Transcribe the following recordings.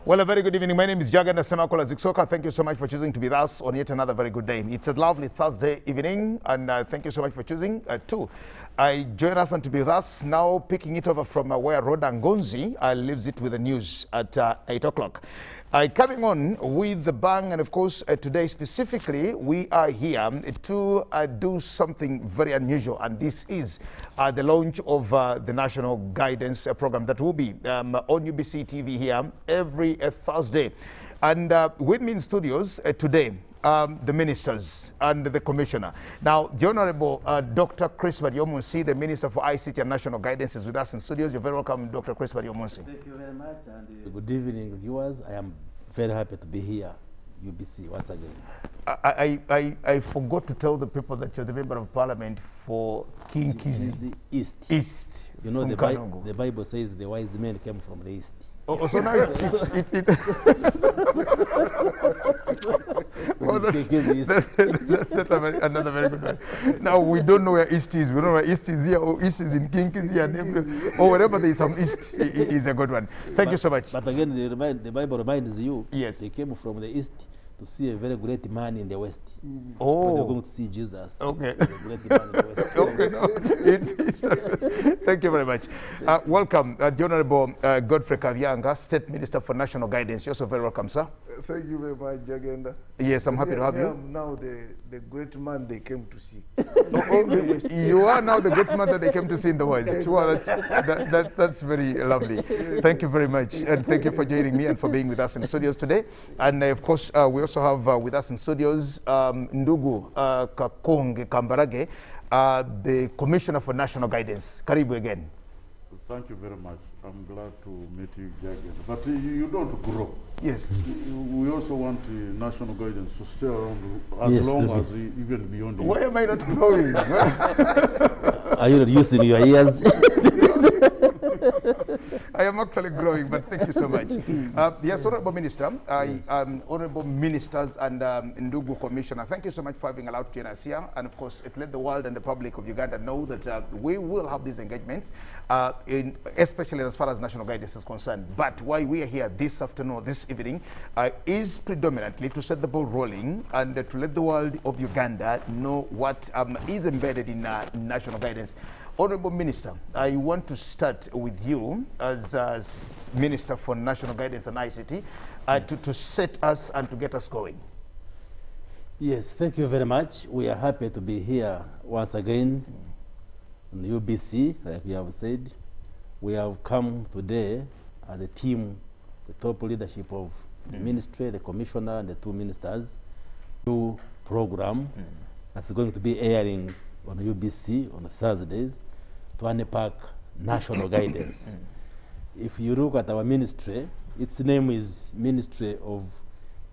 Well, a very good evening. My name is Jagan Semakola Ziksoka. Thank you so much for choosing to be with us on yet another very good day. It's a lovely Thursday evening, and thank you so much for choosing to join us and to be with us. Now, picking it over from where Rhoda Ngonzi leaves it with the news at 8 o'clock. Coming on with the bang, and of course, today specifically, we are here to do something very unusual, and this is the launch of the National Guidance Program that will be on UBC TV here every Thursday. And with me in studios today, the ministers and the commissioner. Now, the Honorable Dr. Chris Baryomunsi, the Minister for ICT and National Guidance, is with us in studios. You're very welcome, Dr. Chris Baryomunsi. Thank you very much, and good evening, viewers. I am very happy to be here, UBC, once again. I forgot to tell the people that you're the Member of Parliament for Kinkizi East. You know, the Bible says the wise men came from the East. Oh, so now it's well, that's another very good one. Now, we don't know where East is. We don't know where East is here, or East is in Kinkizi, and or wherever there is some East is a good one. Thank you so much. But again, the Bible reminds you, yes, they came from the East to see a very great man in the West. Oh. They're going to see Jesus. Okay. The great man in the West. Okay, no, thank you very much. Welcome, the Honorable Godfrey Kavyanga, State Minister for National Guidance. You're also very welcome, sir. Thank you very much, Jagenda. Yes, I'm happy to have you. I am now the great man they came to see. You are now the great man that they came to see in the West. Exactly. Well, that's very lovely. Thank you very much. And thank you for joining me and for being with us in the studios today. And of course, we also have with us in studios Ndugu Kakonge Kambarage, the Commissioner for National Guidance. Karibu again. Thank you very much. I'm glad to meet you, Jagan. But you don't grow. Yes. We also want national guidance to stay around as long as even beyond. Why am I not growing? Are you not using your ears? I am actually growing, but thank you so much. Yes, Honorable Minister, Honorable Ministers and Ndugu Commissioner, thank you so much for having allowed to join us here. And of course, to let the world and the public of Uganda know that we will have these engagements, especially as far as national guidance is concerned. But why we are here this afternoon, this evening, is predominantly to set the ball rolling and to let the world of Uganda know what is embedded in national guidance. Honorable Minister, I want to start with you as Minister for National Guidance and ICT to set us and to get us going. Yes, thank you very much. We are happy to be here once again in UBC, like we have said. We have come today as a team, the top leadership of the ministry, the commissioner, and the two ministers, new program that's going to be airing on UBC on Thursdays to unpack national guidance. If you look at our ministry, its name is Ministry of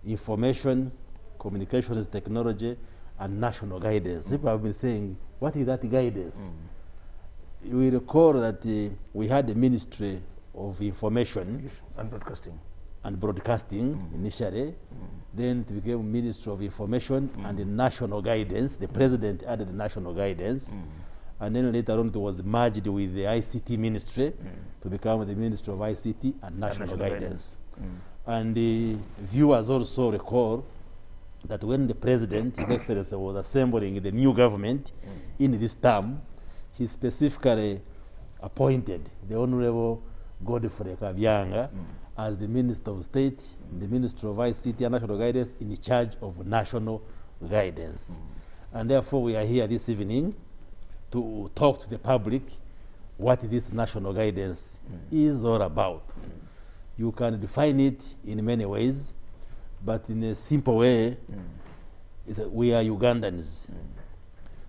Information, Communications Technology, and National Guidance. People have been saying, what is that guidance? You will recall that we had the Ministry of Information and Broadcasting initially. Then it became Ministry of Information and the National Guidance. The President added the National Guidance. And then later on it was merged with the ICT Ministry to become the Ministry of ICT and National Guidance. And the viewers also recall that when the President, His Excellency, was assembling the new government in this term, he specifically appointed the Honorable Godfrey Kavyanga as the Minister of State, the Minister of ICT and National Guidance in charge of national guidance. And therefore we are here this evening to talk to the public what this national guidance is all about. You can define it in many ways, but in a simple way, we are Ugandans.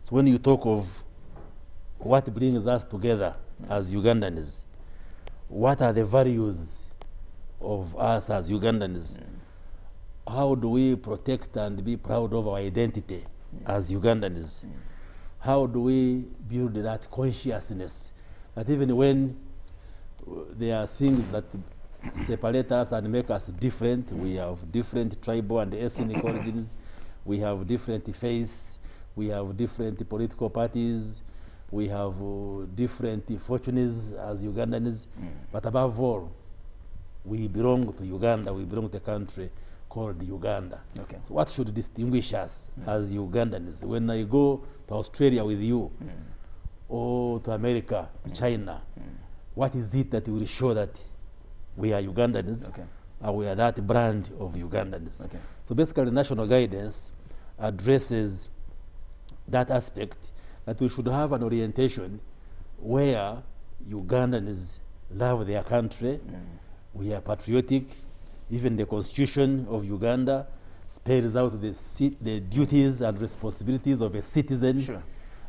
So when you talk of what brings us together as Ugandans, what are the values of us as Ugandans? How do we protect and be proud of our identity as Ugandans? How do we build that consciousness that even when there are things that separate us and make us different, we have different tribal and ethnic origins, we have different faiths, we have different political parties, we have different fortunes as Ugandans, but above all, we belong to Uganda, we belong to a country called Uganda. Okay. So what should distinguish us as Ugandans? When I go to Australia with you, or to America, China, what is it that will show that we are Ugandans, Okay. and we are that brand of Ugandans? Okay. So basically, national guidance addresses that aspect, that we should have an orientation where Ugandans love their country, we are patriotic. Even the constitution of Uganda spells out the duties and responsibilities of a citizen. Sure.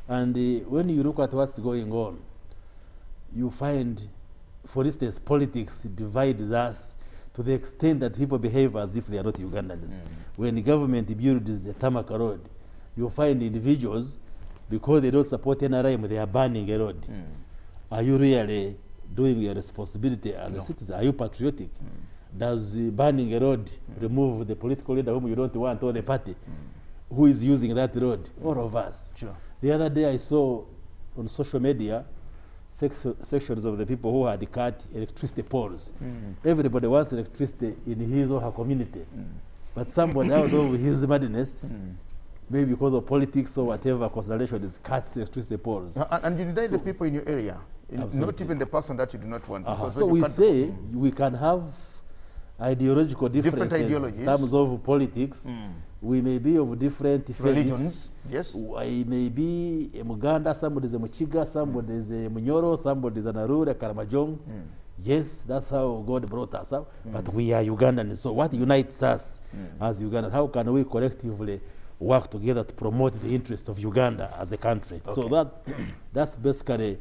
And when you look at what's going on, you find, for instance, politics divides us to the extent that people behave as if they are not Ugandans. When the government builds a tarmac road, you find individuals, because they don't support NRM, they are banning a road. Are you really doing your responsibility as a citizen? Are you patriotic? Does banning a road remove the political leader whom you don't want, or the party who is using that road? All of us. Sure. The other day I saw on social media sections of the people who had cut electricity poles. Everybody wants electricity in his or her community. But somebody out of his madness, maybe because of politics or whatever consideration, is cuts electricity poles. And you deny the people in your area, not Absolutely. even the person that you do not want. because So when you we can't- say we can have ideological differences ideologies. in terms of politics. We may be of different faiths. religions, yes. I may be a Muganda, somebody is a Muchiga, somebody is a Munyoro, somebody is a Narura, a Karamajong. Yes, that's how God brought us up. But we are Ugandans. So what unites us as Ugandans? How can we collectively work together to promote the interest of Uganda as a country? So that's basically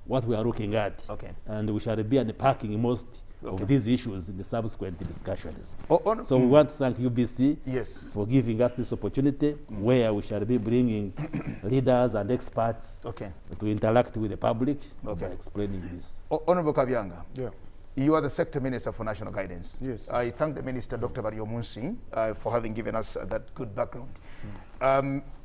what we are looking at. Okay. And we shall be unpacking most of these issues in the subsequent discussions. So we want to thank UBC Yes. for giving us this opportunity where we shall be bringing leaders and experts Okay. to interact with the public by Okay. explaining this. Honorable Kabyanga, Yeah. you are the Sector Minister for National Guidance. Yes. I thank the Minister, Dr. Baryomunsi, for having given us that good background.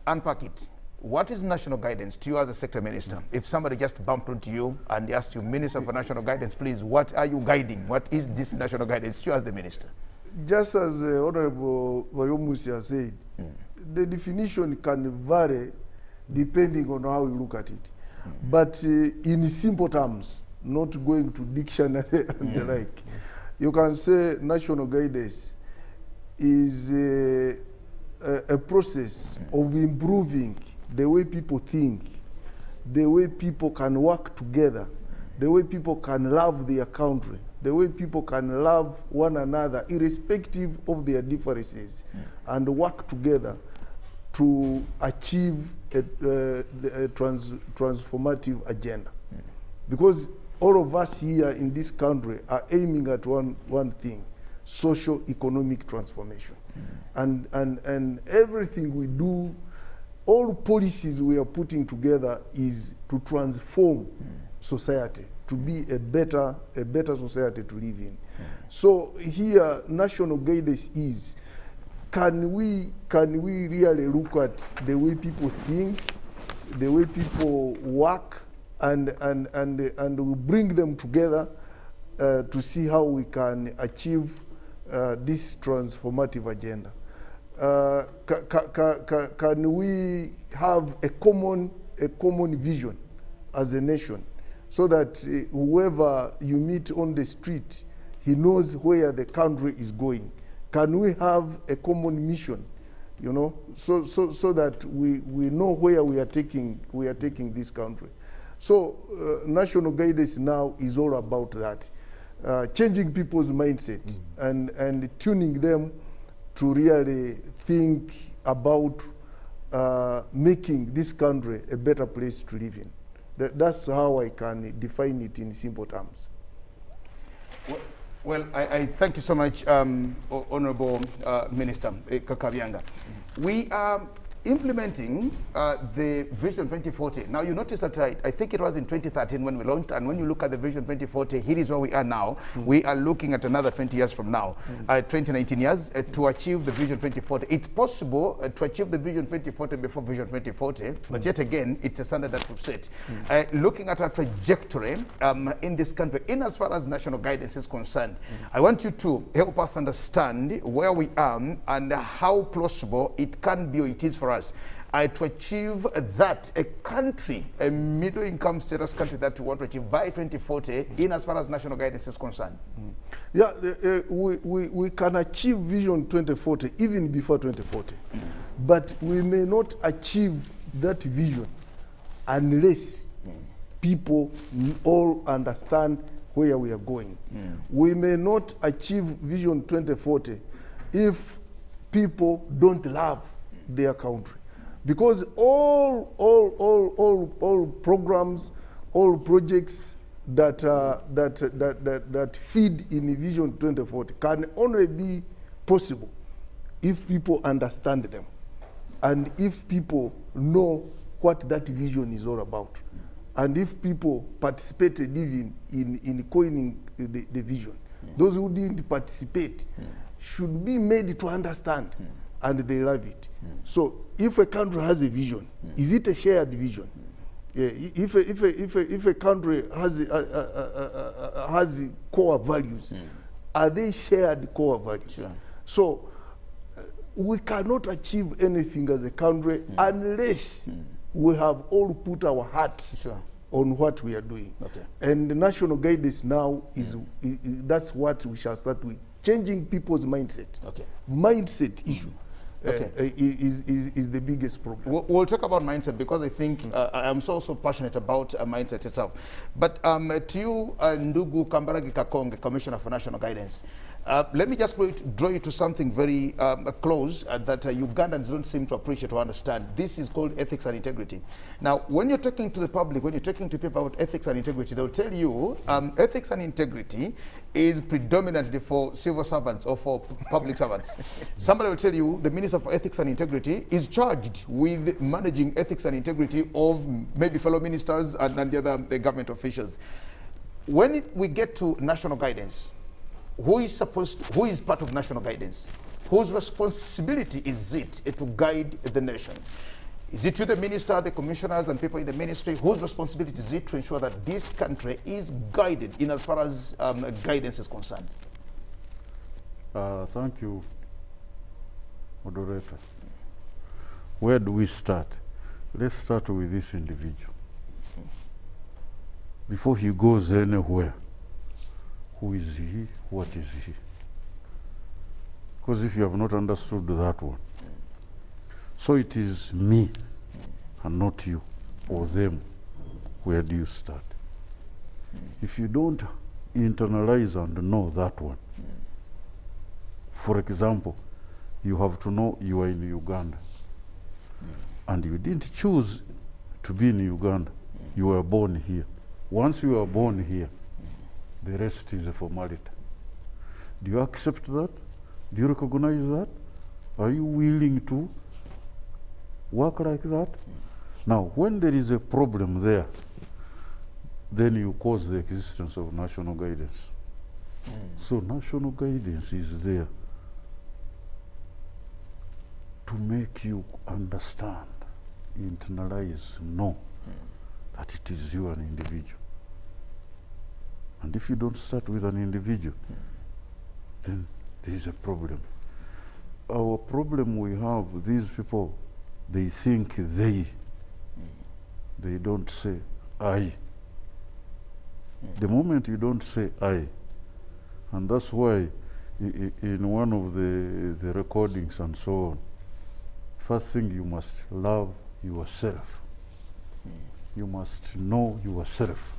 Unpack it. What is national guidance to you as a sector minister? If somebody just bumped into you and asked you, Minister for National Guidance, please, what are you guiding? What is this national guidance to you as the minister? Just as Honorable Varyomusi has said, the definition can vary depending on how you look at it. But in simple terms, not going to dictionary and the like, you can say national guidance is a process of improving the way people think, the way people can work together, the way people can love their country, the way people can love one another irrespective of their differences, and work together to achieve a transformative agenda. Because all of us here in this country are aiming at one thing: socio-economic transformation. And everything we do, all policies we are putting together is to transform society, to be a better society to live in. So here, national guidance is, can we really look at the way people think, the way people work, and we bring them together to see how we can achieve this transformative agenda. Can we have a common vision as a nation, so that whoever you meet on the street, he knows where the country is going? Can we have a common mission, you know, so that we know where we are taking this country? So national guidance now is all about that, changing people's mindset and tuning them to really think about making this country a better place to live in. That's how I can define it in simple terms. Well, I thank you so much, Honorable Minister Kabyanga. We are implementing the Vision 2040. Now, you notice that I think it was in 2013 when we launched, and when you look at the Vision 2040, here is where we are now. We are looking at another 20 years from now, 19 years, to achieve the Vision 2040. It's possible to achieve the Vision 2040 before Vision 2040, but yet again, it's a standard that we've set. Looking at our trajectory in this country, in as far as national guidance is concerned, I want you to help us understand where we are and how plausible it can be or it is for us to achieve that a country, a middle-income status country that we want to achieve by 2040 in as far as national guidance is concerned. Yeah, we can achieve Vision 2040 even before 2040, but we may not achieve that vision unless people all understand where we are going. We may not achieve Vision 2040 if people don't love their country, because all programs, all projects that feed in Vision 2040 can only be possible if people understand them and if people know what that vision is all about, and if people participated even in coining the vision. Those who didn't participate should be made to understand, and they love it. So if a country has a vision, is it a shared vision? Yeah, if a country has core values, are they shared core values? Sure. So we cannot achieve anything as a country unless we have all put our hearts on what we are doing. Okay. And the national guidance now is that's what we shall start with. Changing people's mindset. Okay. Mindset issue is the biggest problem. We'll talk about mindset, because I think I'm so passionate about mindset itself. But to you, Ndugu Kambarage Kakonge, Commissioner for National Guidance, let me just draw you to something very close that Ugandans don't seem to appreciate or understand. This is called ethics and integrity. Now, when you're talking to the public, when you're talking to people about ethics and integrity, they'll tell you ethics and integrity is predominantly for civil servants or for public servants. Somebody will tell you the Minister for Ethics and Integrity is charged with managing ethics and integrity of maybe fellow ministers and the other government officials. When we get to national guidance, who is part of national guidance? Whose responsibility is it to guide the nation? Is it you, the minister, the commissioners, and people in the ministry? Whose responsibility is it to ensure that this country is guided in as far as guidance is concerned? Thank you, moderator. Where do we start? Let's start with this individual. Before he goes anywhere, who is he? What is he? Because if you have not understood that one, so it is me and not you or them. Where do you start? If you don't internalize and know that one, for example, you have to know you are in Uganda and you didn't choose to be in Uganda. You were born here. Once you are born here, the rest is a formality. Do you accept that? Do you recognize that? Are you willing to work like that? Now, when there is a problem there, then you cause the existence of national guidance. So national guidance is there to make you understand, internalize, know that it is you, an individual. And if you don't start with an individual, then there is a problem. Our problem we have, these people, they think they don't say I. The moment you don't say I, and that's why in one of the recordings and so on, first thing you must love yourself. You must know yourself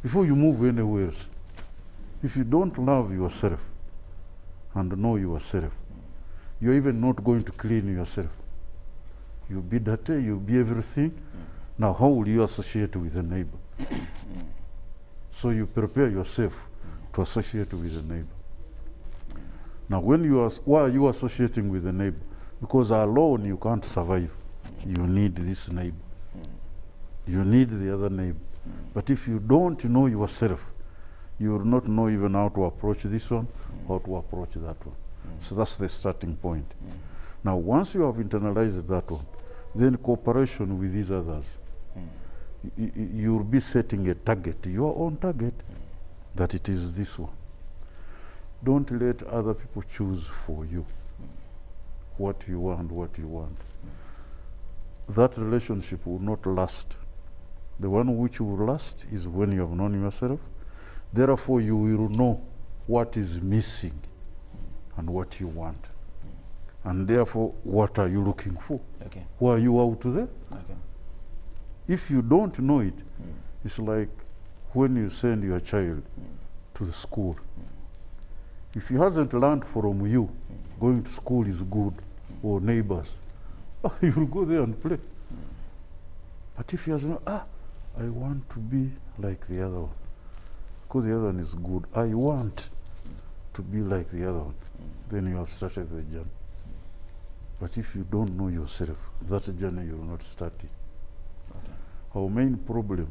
before you move anywhere else. If you don't love yourself and know yourself, you're even not going to clean yourself. You'll be dirty, you'll be everything. Now, how will you associate with a neighbor? So you prepare yourself to associate with a neighbor. Now, when you are, why are you associating with a neighbor? Because alone you can't survive. You need this neighbor. You need the other neighbor. But if you don't know yourself, you will not know even how to approach this one, how to approach that one. So that's the starting point. Now, once you have internalized that one, then cooperation with these others, you'll be setting a target, your own target, that it is this one. Don't let other people choose for you what you want. That relationship will not last. The one which will last is when you have known yourself. Therefore, you will know what is missing and what you want. And therefore, what are you looking for? Okay. Why are you out there? Okay. If you don't know it, it's like when you send your child to the school. If he hasn't learned from you, going to school is good, or neighbors, you will go there and play. But if he has not, I want to be like the other one, because the other one is good, I want to be like the other one, then you have started the journey. But if you don't know yourself, that journey you will not start it. Okay. Our main problem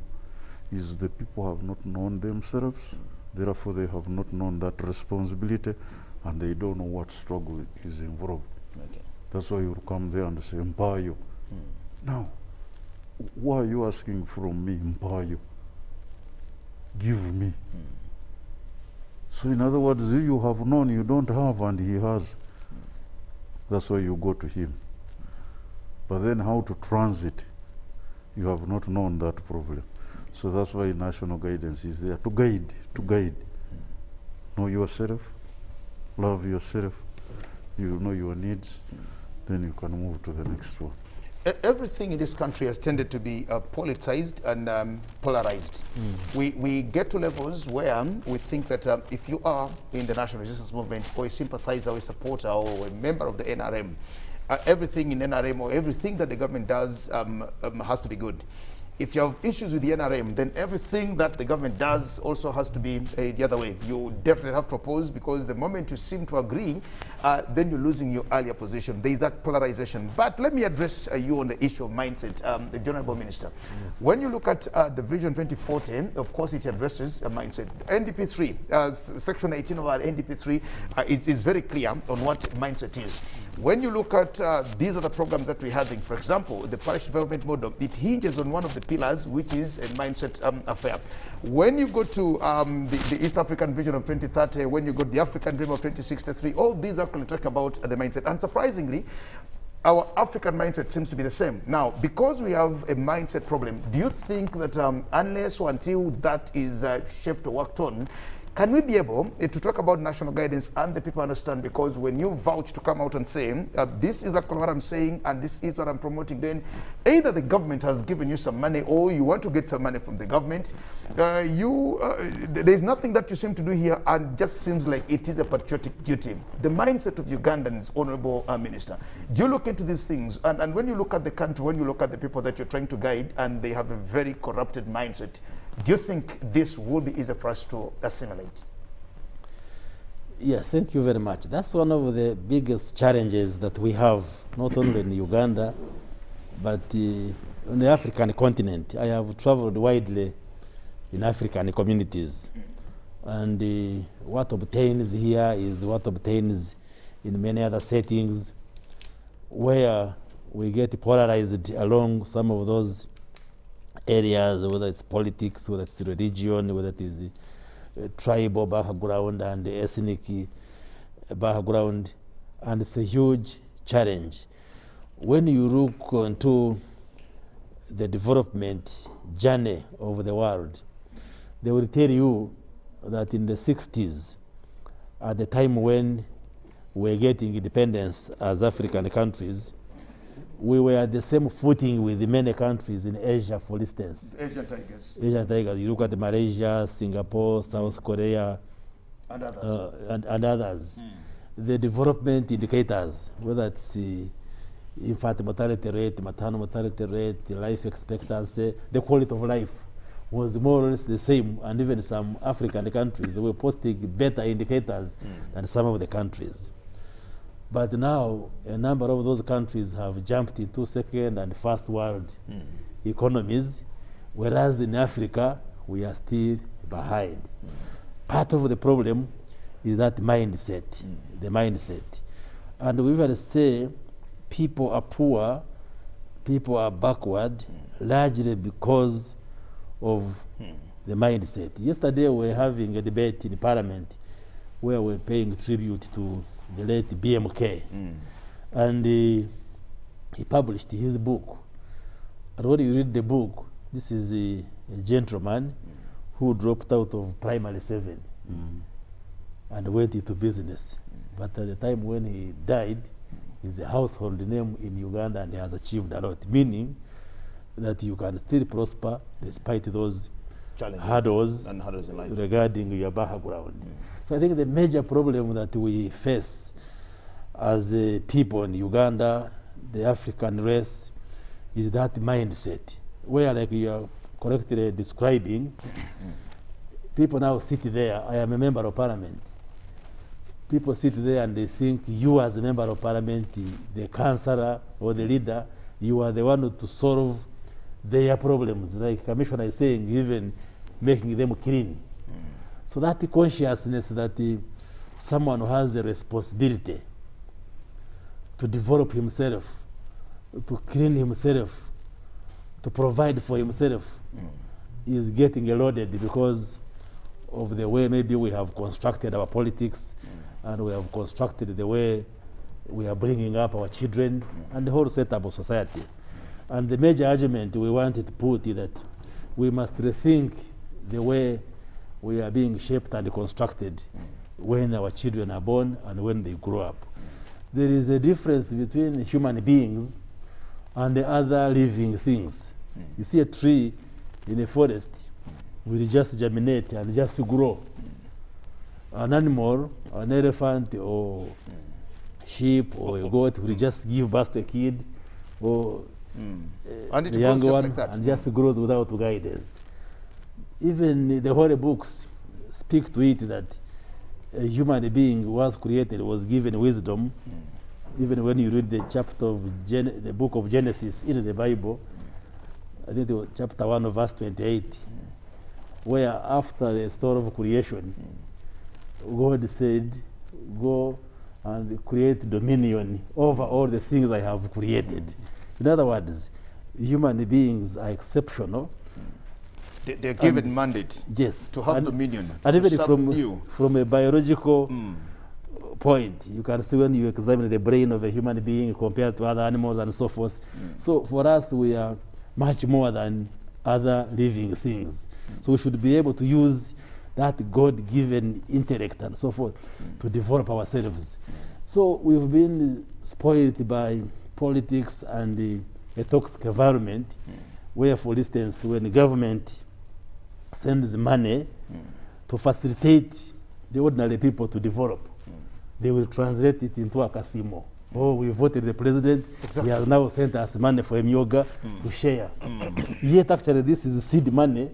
is the people have not known themselves, therefore they have not known that responsibility, and they don't know what struggle is involved. Okay. That's why you come there and say, empower you. Now, why are you asking from me, empower you? Give me. So in other words, you have known you don't have and he has. That's why you go to him. But then how to transit, you have not known that problem. So that's why national guidance is there to guide. Know yourself, love yourself, you know your needs, then you can move to the next one. Everything in this country has tended to be politicized and polarized. We get to levels where we think that if you are in the National Resistance Movement or a sympathizer or a supporter or a member of the NRM, everything in NRM or everything that the government does has to be good. If you have issues with the NRM, then everything that the government does also has to be the other way. You definitely have to oppose, because the moment you seem to agree, then you're losing your earlier position. There is that polarization. But let me address you on the issue of mindset, the Honourable Minister. When you look at the Vision 2040, of course it addresses a mindset. NDP3, Section 18 of our NDP3 is very clear on what mindset is. When you look at these are the programs that we're having, for example, the parish development model, it hinges on one of the pillars, which is a mindset affair. When you go to the East African Vision of 2030, when you go to the African Dream of 2063, all these actually talk about the mindset. And surprisingly, our African mindset seems to be the same. Now, because we have a mindset problem, do you think that unless or until that is shaped or worked on, can we be able to talk about national guidance and the people understand? Because when you vouch to come out and say, this is actually what I'm saying and this is what I'm promoting, then either the government has given you some money or you want to get some money from the government. There's nothing that you seem to do here, and just seems like it is a patriotic duty. The mindset of Ugandans, Honorable Minister, do you look into these things? And when you look at the country, when you look at the people that you're trying to guide and they have a very corrupted mindset, do you think this will be easy for us to assimilate? Yes, thank you very much. That's one of the biggest challenges that we have, not only in Uganda, but on the African continent. I have traveled widely in African communities. And what obtains here is what obtains in many other settings, where we get polarized along some of those areas, whether it's politics, whether it's religion, whether it is tribal background and ethnic background, and it's a huge challenge. When you look into the development journey of the world, they will tell you that in the 60s, at the time when we were getting independence as African countries, we were at the same footing with many countries in Asia, for instance. Asian tigers. Asian tigers. You look at Malaysia, Singapore, South Korea, And others. And others. The development indicators, whether it's infant mortality rate, maternal mortality rate, the life expectancy, the quality of life was more or less the same. And even some African countries were posting better indicators than some of the countries. But now, a number of those countries have jumped into second and first world economies, whereas in Africa, we are still behind. Part of the problem is that mindset, the mindset. And we will say people are poor, people are backward, largely because of the mindset. Yesterday, we were having a debate in Parliament where we're paying tribute to the late BMK. And he published his book. And when you read the book, this is a gentleman who dropped out of primary 7 and went into business. But at the time when he died, he's a household name in Uganda and he has achieved a lot, meaning that you can still prosper despite those hurdles and hurdles in life regarding your background. So I think the major problem that we face as people in Uganda, the African race, is that mindset, where, like you are correctly describing, people now sit there. I am a member of parliament. People sit there and they think you, as a member of parliament, the councillor or the leader, you are the one to solve their problems. Like Commissioner is saying, even making them clean. So that consciousness that someone who has the responsibility to develop himself, to clean himself, to provide for himself, is getting eroded because of the way maybe we have constructed our politics and we have constructed the way we are bringing up our children and the whole setup of society. And the major argument we wanted to put is that we must rethink the way we are being shaped and constructed when our children are born and when they grow up. There is a difference between human beings and the other living things. You see a tree in a forest will just germinate and just grow. An animal, an elephant or sheep or a goat will just give birth to a kid or and it a young grows just one like that. and just grows without guidance. Even the Holy Books speak to it that a human being was created, was given wisdom. Even when you read the chapter of the book of Genesis in the Bible, I think it was chapter 1 of verse 28, where after the story of creation, God said, go and create dominion over all the things I have created. In other words, human beings are exceptional. They're given mandate Yes. to have dominion, And to even subdue. from a biological point, you can see when you examine the brain of a human being compared to other animals and so forth. So for us, we are much more than other living things. So we should be able to use that God-given intellect and so forth to develop ourselves. So we've been spoiled by politics and a toxic environment, where, for instance, when the government sends money to facilitate the ordinary people to develop, they will translate it into a casino. Oh, we voted the president, he has now sent us money for yoga to share. Yet actually this is seed money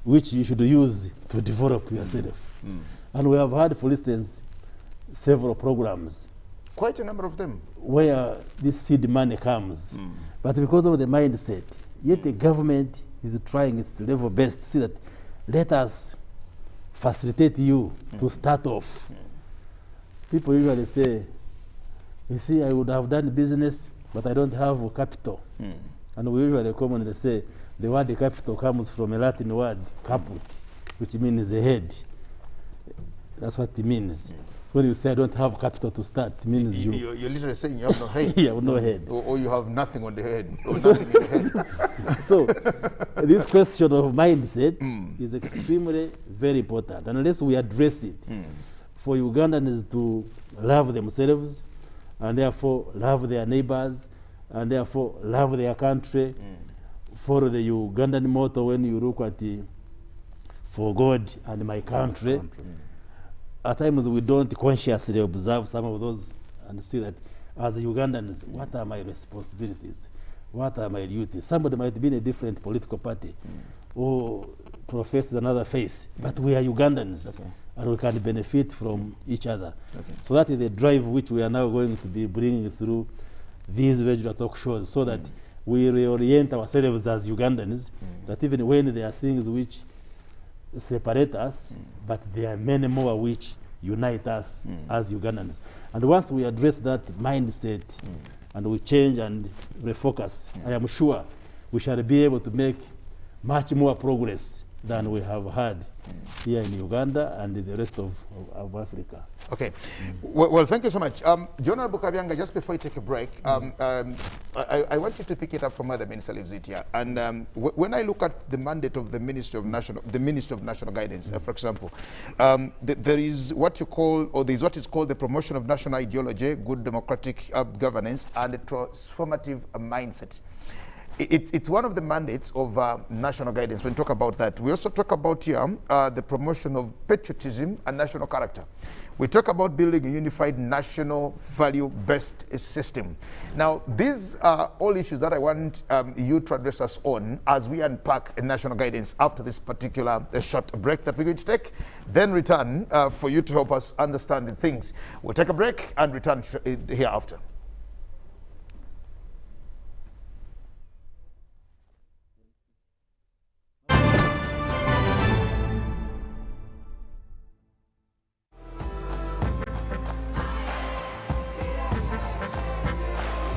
which you should use to develop yourself. And we have had, for instance, several programs Quite a number of them. where this seed money comes. But because of the mindset, yet the government is trying its level best to see that let us facilitate you to start off. People usually say, you see, I would have done business, but I don't have capital. And we usually commonly say, the word capital comes from a Latin word, caput, which means the head. That's what it means. When you say I don't have capital to start, it means You're literally saying you have no head. you have no head. Or you have nothing on the head. Or nothing in the head. So this question of mindset is extremely very important. And unless we address it, for Ugandans to love themselves and therefore love their neighbors and therefore love their country, follow the Ugandan motto when you look at the for God and my country. At times we don't consciously observe some of those and see that as Ugandans, what are my responsibilities? What are my duties? Somebody might be in a different political party or profess another faith, but we are Ugandans. and we can benefit from each other. Okay. So that is the drive which we are now going to be bringing through these regional talk shows, so that we reorient ourselves as Ugandans, that even when there are things which separate us, but there are many more which unite us as Ugandans. And once we address that mindset and we change and refocus, I am sure we shall be able to make much more progress than we have had here in Uganda and in the rest of Africa. Okay. Well, thank you so much. General Bukabyanga, just before you take a break, I want you to pick it up from where the minister leaves it here. And when I look at the mandate of the Ministry of National Guidance, for example, there is what you call, or there is what is called the promotion of national ideology, good democratic governance, and a transformative mindset. It's one of the mandates of national guidance. When we talk about that, we also talk about here the promotion of patriotism and national character. We talk about building a unified national value-based system. Now, these are all issues that I want you to address us on as we unpack a national guidance after this particular short break that we're going to take, then return for you to help us understand the things. We'll take a break and return hereafter.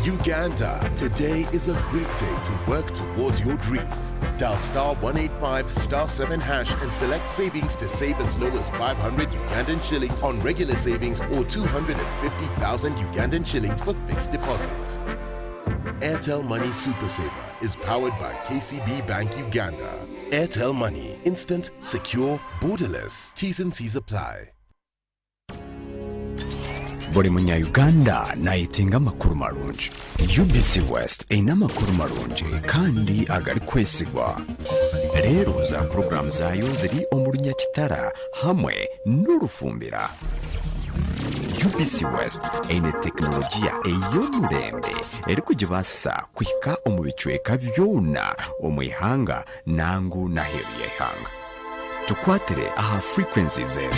Uganda, today is a great day to work towards your dreams. Dial *185 *7# and select savings to save as low as 500 Ugandan shillings on regular savings or 250,000 Ugandan shillings for fixed deposits. Airtel Money Super Saver is powered by KCB Bank Uganda. Airtel Money, instant, secure, borderless. T's and C's apply. Buli munya-Uganda nayitinga amakuru marungi. UBC West eyina amakuru marungi kandi agali kwesigwa. Leero za program zaayo ziri omulunya kitara hamwe n'orufumbira. UBC West eyina tekinologiya ey'omulembe eri kugibaasisa kuhika omu bicweka byona omw'ihanga nangu n'aheeru y'eihanga. Tukwatire aha frequencies ezo.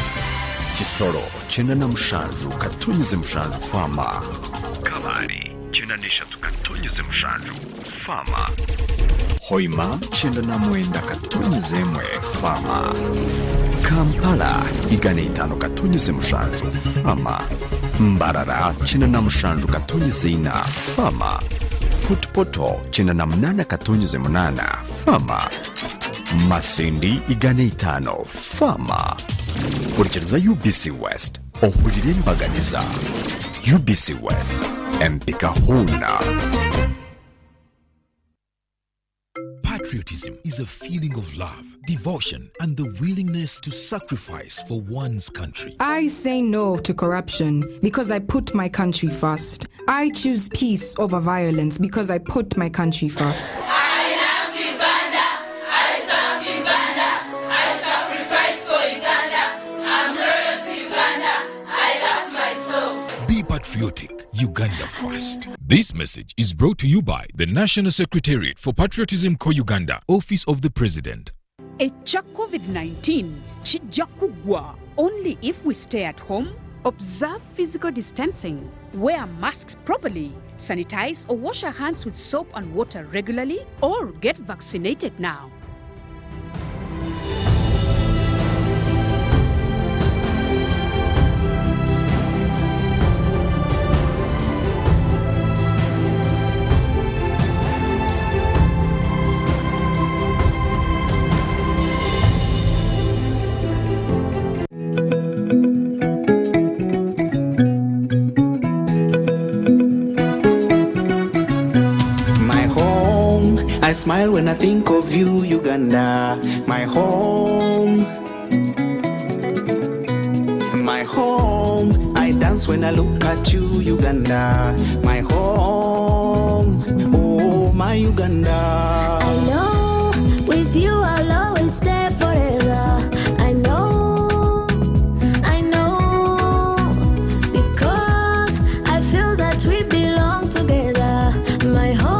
Kisoro, 97 katonyeze mushanju fama. Kabari, 93 katonyeze mushanju fama. Hoima, 99 katonyeze mwe fama. Kampala, 5 katonyeze mushanju fama. Mbarara, 97 katonyeze ina fama. Footpoto, 98 katonyeze munana fama. Masindi, 5 fama. Kurikiriza UBC West, ohulire embaganiza. UBC West, empika huna. Patriotism is a feeling of love, devotion, and the willingness to sacrifice for one's country. I say no to corruption because I put my country first. I choose peace over violence because I put my country first. Patriotic, Uganda first. This message is brought to you by the National Secretariat for Patriotism Co Uganda, Office of the President. Echa COVID-19 kijja kugwa only if we stay at home, observe physical distancing, wear masks properly, sanitize or wash our hands with soap and water regularly, or get vaccinated now. I smile when I think of you, Uganda, my home. My home, I dance when I look at you, Uganda, my home. Oh, my Uganda. I know with you I'll always stay forever. I know, because I feel that we belong together. My home.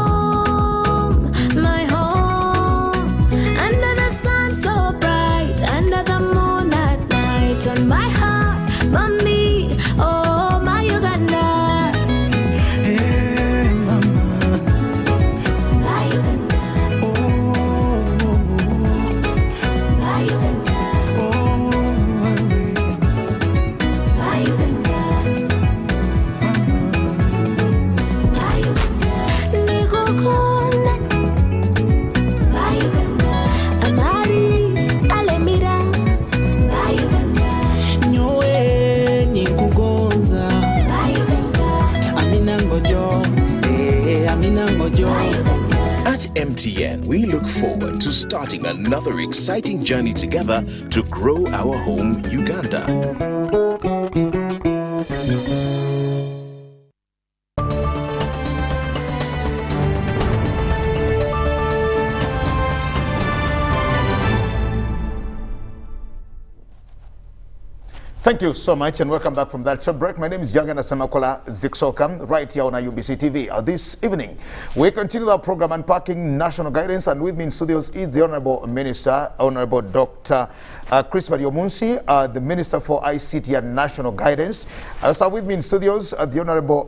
On my to starting another exciting journey together to grow our home, Uganda. Thank you so much and welcome back from that short break. My name is Jagana Samakola Ziksoka, right here on UBC TV. This evening, we continue our program unpacking national guidance, and with me in studios is the Honorable Minister, Honorable Dr. Chris Bariomunsi, the Minister for ICT and National Guidance. Also with me in studios, the Honorable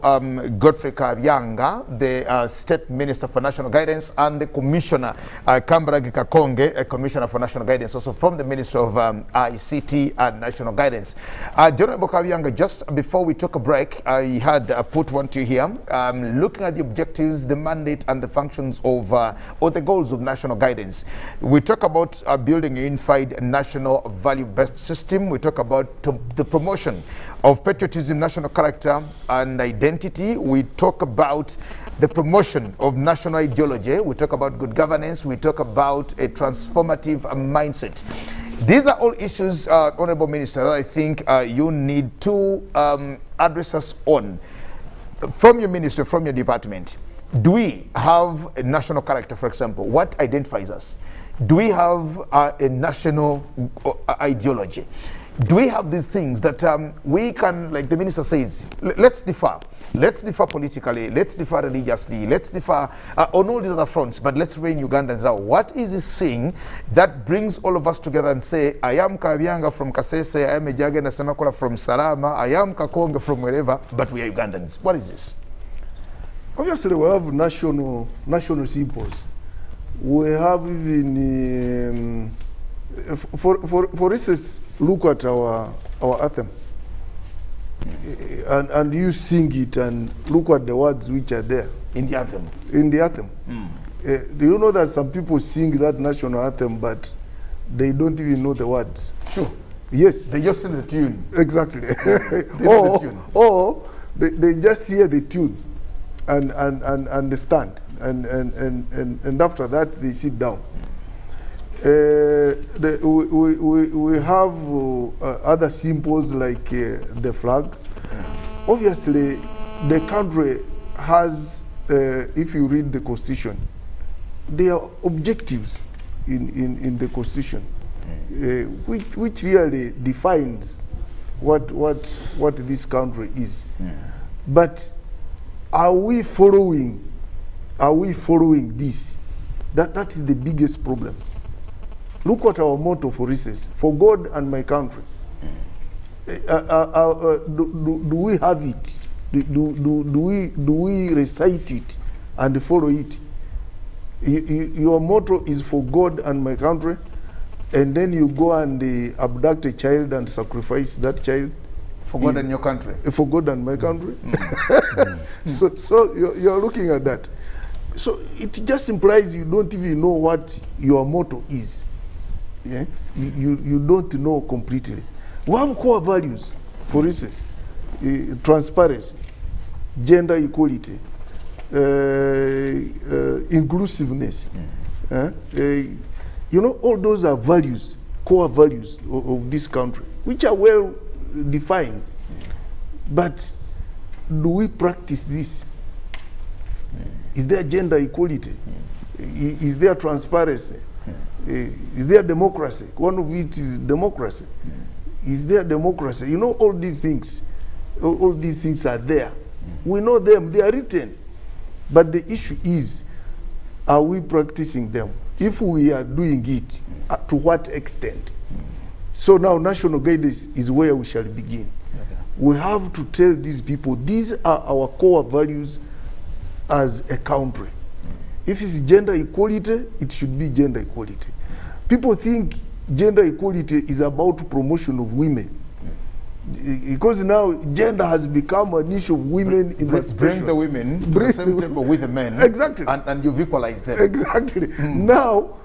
Godfrey Kabyanga, the State Minister for National Guidance, and the Commissioner, Kambaragi Kakonge, Commissioner for National Guidance, also from the Ministry of ICT and National Guidance. Honorable Kabyanga, just before we took a break, I had put one to you here, looking at the objectives, the mandate, and the functions of, or the goals of national guidance. We talk about building a unified national value-based system. We talk about the promotion of patriotism, national character, and identity. We talk about the promotion of national ideology. We talk about good governance. We talk about a transformative mindset. These are all issues, Honorable Minister, that I think you need to address us on. From your ministry, from your department, do we have a national character, for example? What identifies us? Do we have a national ideology? Do we have these things that we can, like the minister says, let's differ. Let's differ politically, let's differ religiously, let's differ on all these other fronts, but let's remain Ugandans now. What is this thing that brings all of us together and say, I am Kabyanga from Kasese, I am Ejage Samakola from Salama, I am Kakonge from wherever, but we are Ugandans. What is this? Obviously, we have national symbols. We have even, for instance, look at our anthem. And you sing it and look at the words which are there. In the anthem? In the anthem. Do you know that some people sing that national anthem, but they don't even know the words? Sure. Yes. They just sing the tune. Exactly. Or they just hear the tune and understand. And after that, they sit down. We have other symbols like the flag. Obviously, the country has, if you read the constitution, there are objectives in the constitution, which really defines what this country is. But are we following this? That is the biggest problem. Look at our motto, for instance, for God and my country. Do we have it? Do we recite it and follow it? Your motto is for God and my country, and then you go and abduct a child and sacrifice that child. For God and your country. For God and my country. So you're looking at that. So it just implies you don't even know what your motto is. Yeah? You don't know completely. We have core values, for instance, transparency, gender equality, inclusiveness. You know, all those are values, core values of this country, which are well defined. But do we practice this? Is there gender equality? Is there transparency? Is there democracy? One of it is democracy. Is there democracy? You know, all these things are there. We know them, they are written. But the issue is, are we practicing them? If we are doing it, to what extent? So now national guidance is where we shall begin. We have to tell these people, these are our core values as a country. If it's gender equality, it should be gender equality. People think gender equality is about promotion of women. Because now gender has become an issue of women in bring the women to the same table with the men. Exactly. And you've equalized them. Exactly. Now,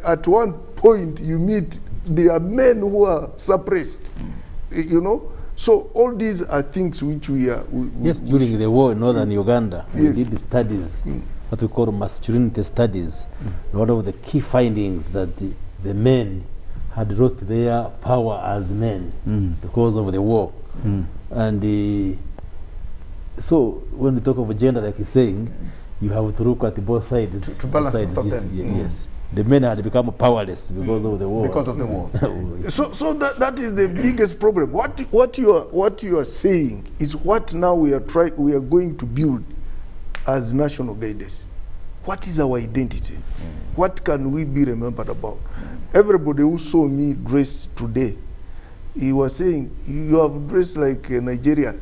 at one point you meet, there are men who are suppressed. You know? So all these are things which we are... Yes, during the war in northern Uganda, we did studies what we call masculinity studies, one of the key findings that the men had lost their power as men because of the war. And so when we talk of gender, like he's saying, you have to look at both sides. To balance sides, both of yes, them. yes. The men had become powerless because of the war. Because of the war. So that is the biggest problem. What you are saying is what now we are going to build as national guidance. What is our identity? What can we be remembered about? Everybody who saw me dress today, he was saying, you have dressed like a Nigerian,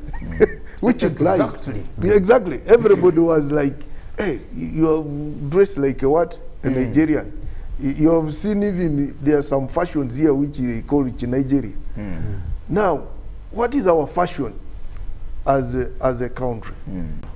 which implies. Exactly. Exactly. Everybody was like, hey, you have dressed like a what? A Nigerian. You have seen even there are some fashions here which they call it Nigeria. Now, what is our fashion as a country?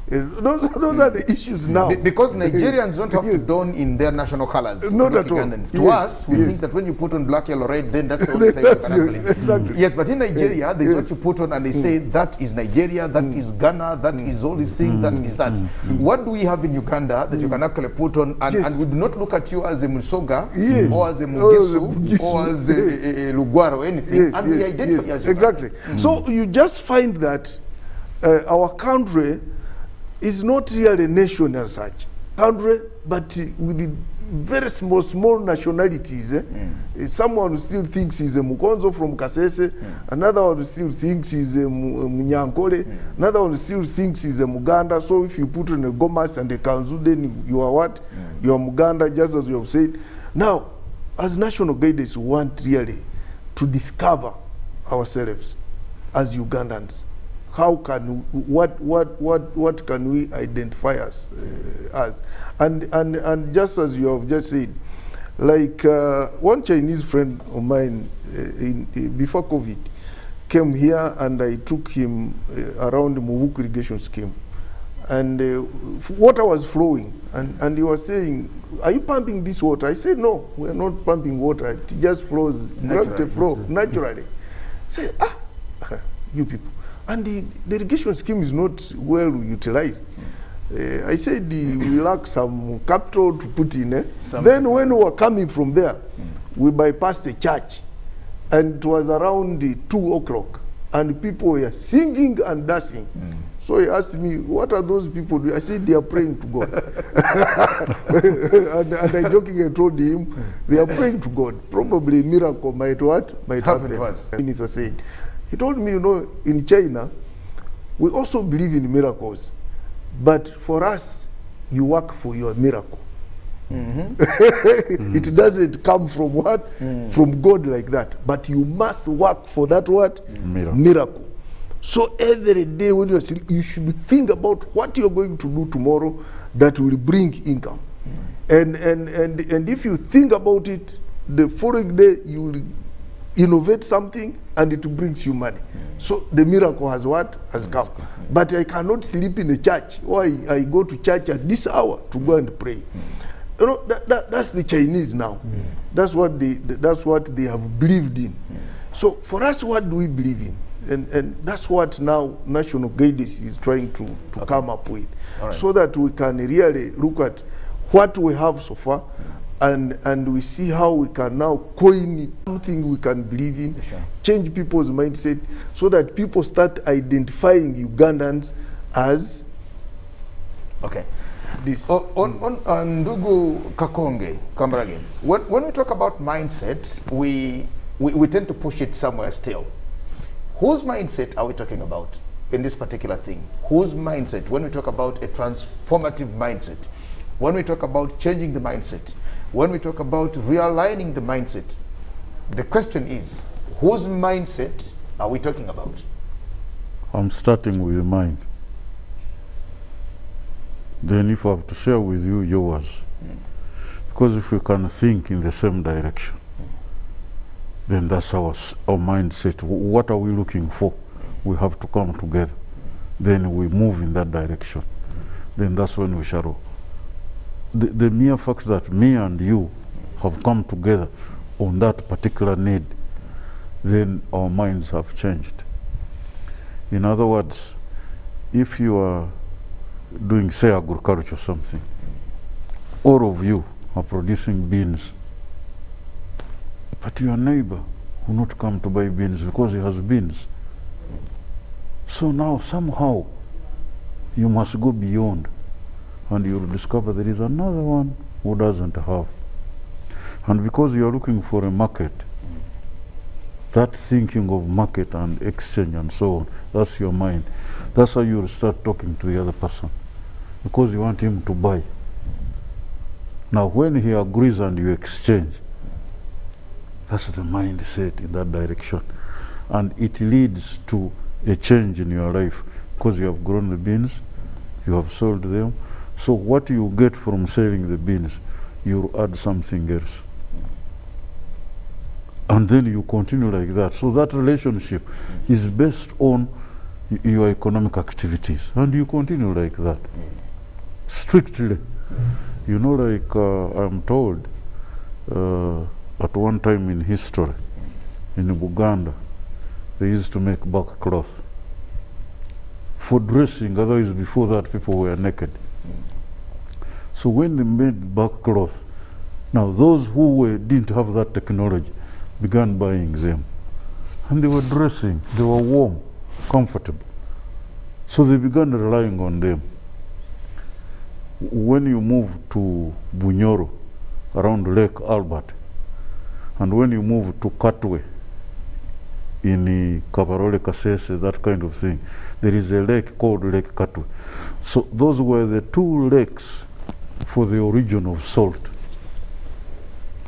Those are the issues now. Because Nigerians don't have to don in their national colors. Not at all. Ugandans. To us, we think that when you put on black, yellow, red, then that's the only time That's you can exactly. Yes, but in Nigeria, there's what you put on and they say that is Nigeria, that is Ghana, that is all these things, that is that. What do we have in Uganda that you can actually put on and we do not look at you as a Musoga or as a Mugisu or as a Lugwaro or anything, and we identify as Uganda. Exactly. So you just find that our country is not really a nation as such. Country, but with the very small nationalities. Someone still thinks he's a Mukonzo from Kasese, another one still thinks he's a Munyankole, another one still thinks he's a Muganda. So if you put in a Gomas and a Kanzu, then you are what? You are Muganda, just as you have said. Now, as national guidance, we want really to discover ourselves as Ugandans. How can what can we identify us as? And just as you have just said, like one Chinese friend of mine before COVID came here, and I took him around the Muvuku irrigation scheme, and water was flowing, and he was saying, "Are you pumping this water?" I said, "No, we are not pumping water. It just flows naturally." Say, you people. And the irrigation scheme is not well utilized. I said we lack some capital to put in. Then when we were coming from there, we bypassed the church. And it was around 2 o'clock. And people were singing and dancing. So he asked me, what are those people doing? I said, they are praying to God. and I jokingly told him, they are praying to God. Probably a miracle might happen. Minister said. He told me, you know, in China, we also believe in miracles. But for us, you work for your miracle. It doesn't come from what? From God like that. But you must work for that what? Miracle. So every day when you are sleeping, you should think about what you're going to do tomorrow that will bring income. And if you think about it, the following day you will innovate something and it brings you money. So the miracle has what? Has come. But I cannot sleep in a church, or I go to church at this hour to go and pray. You know, that's the Chinese now. That's what they have believed in. So for us, what do we believe in? And that's what now National Guidance is trying to come up with. So that we can really look at what we have so far, and we see how we can now coin something we can believe in, change people's mindset, so that people start identifying Ugandans as this. On Ndugu Kakonge, Kambarage, when we talk about mindset, we tend to push it somewhere still. Whose mindset are we talking about in this particular thing? Whose mindset, when we talk about a transformative mindset, when we talk about changing the mindset, when we talk about realigning the mindset, the question is, whose mindset are we talking about? I'm starting with mine. Then if I have to share with you yours, because if we can think in the same direction, then that's our mindset. What are we looking for? We have to come together. Then we move in that direction. Then that's when we shall. The mere fact that me and you have come together on that particular need, then our minds have changed. In other words, if you are doing, say, agriculture or something, all of you are producing beans, but your neighbor will not come to buy beans because he has beans. So now somehow you must go beyond, and you will discover there is another one who doesn't have. And because you are looking for a market, that thinking of market and exchange and so on, that's your mind. That's how you will start talking to the other person, because you want him to buy. Now when he agrees and you exchange, that's the mindset in that direction. And it leads to a change in your life, because you have grown the beans, you have sold them. So what you get from selling the beans, you add something else. And then you continue like that. So that relationship is based on your economic activities. And you continue like that. Strictly. You know, like I'm told, at one time in history, in Uganda, they used to make back cloth for dressing, otherwise before that people were naked. So when they made back cloth, now those who didn't have that technology began buying them. And they were dressing, they were warm, comfortable. So they began relying on them. When you move to Bunyoro, around Lake Albert, and when you move to Katwe, in Kavarole, Kasese, that kind of thing, there is a lake called Lake Katwe. So those were the two lakes for the origin of salt.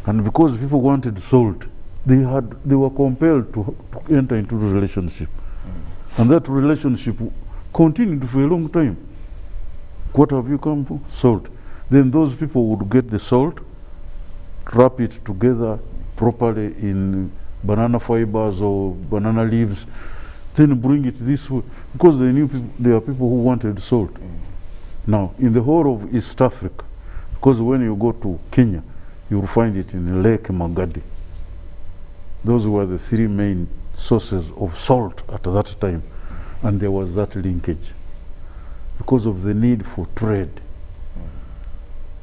And because people wanted salt, they were compelled to enter into the relationship. And that relationship continued for a long time. What have you come for? Salt. Then those people would get the salt, wrap it together properly in banana fibers or banana leaves, then bring it this way, because they knew there are people who wanted salt. Now, in the whole of East Africa, because when you go to Kenya, you will find it in Lake Magadi. Those were the three main sources of salt at that time, and there was that linkage because of the need for trade.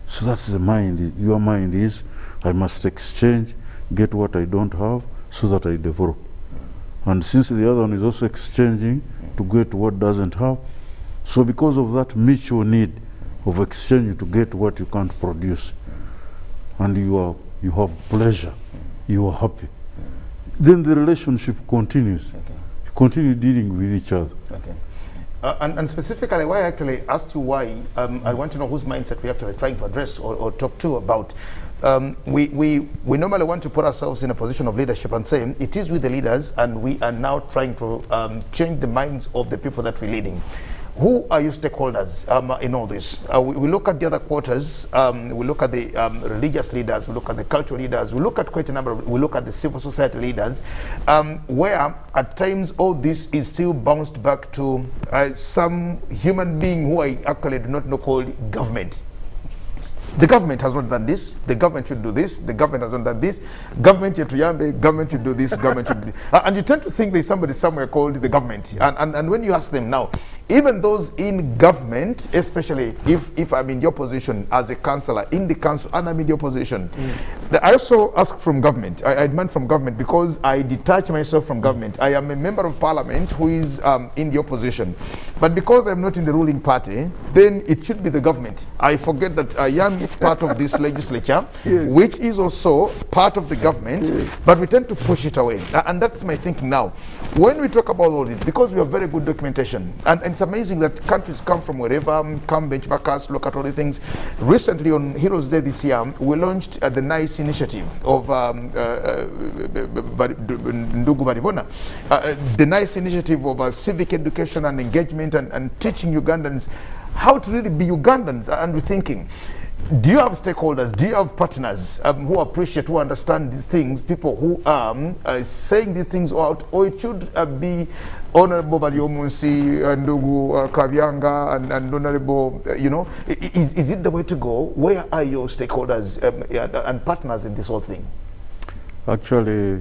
So that's the mind. Your mind is, I must exchange, get what I don't have, so that I develop. And since the other one is also exchanging to get what doesn't have, so because of that mutual need of exchanging to get what you can't produce, and you have pleasure, you are happy, then the relationship continues. Okay. You continue dealing with each other. Okay. And specifically, why I actually asked you why, I want to know whose mindset we're actually trying to address or talk to about. We normally want to put ourselves in a position of leadership and say, it is with the leaders, and we are now trying to change the minds of the people that we're leading. Who are your stakeholders in all this? We look at the other quarters, we look at the religious leaders, we look at the cultural leaders, we look at quite a number we look at the civil society leaders, where at times all this is still bounced back to some human being who I actually do not know called government. The government has not done this, the government should do this, the government has not done this, government yetuyambe, government should do this, government should do this. And you tend to think there's somebody somewhere called the government. And when you ask them now, even those in government, especially if I'm in your position as a councillor in the council and I'm in your position, I also ask from government, I demand from government, because I detach myself from government. I am a member of parliament who is in the opposition. But because I'm not in the ruling party, then it should be the government. I forget that I am part of this legislature, yes, which is also part of the government, yes, but we tend to push it away. And that's my thinking now. When we talk about all this, because we have very good documentation, and it's amazing that countries come from wherever, come benchmark us, look at all the things. Recently on Heroes Day this year, we launched the NICE initiative of Ndugu Baribona, the NICE initiative of civic education and engagement and teaching Ugandans how to really be Ugandans. And we're thinking, do you have stakeholders, do you have partners who appreciate, who understand these things, people who are saying these things out, or it should be Honorable Baliomunsi, Ndugu Kavyanga, and Honorable, you know, is it the way to go? Where are your stakeholders and partners in this whole thing? Actually,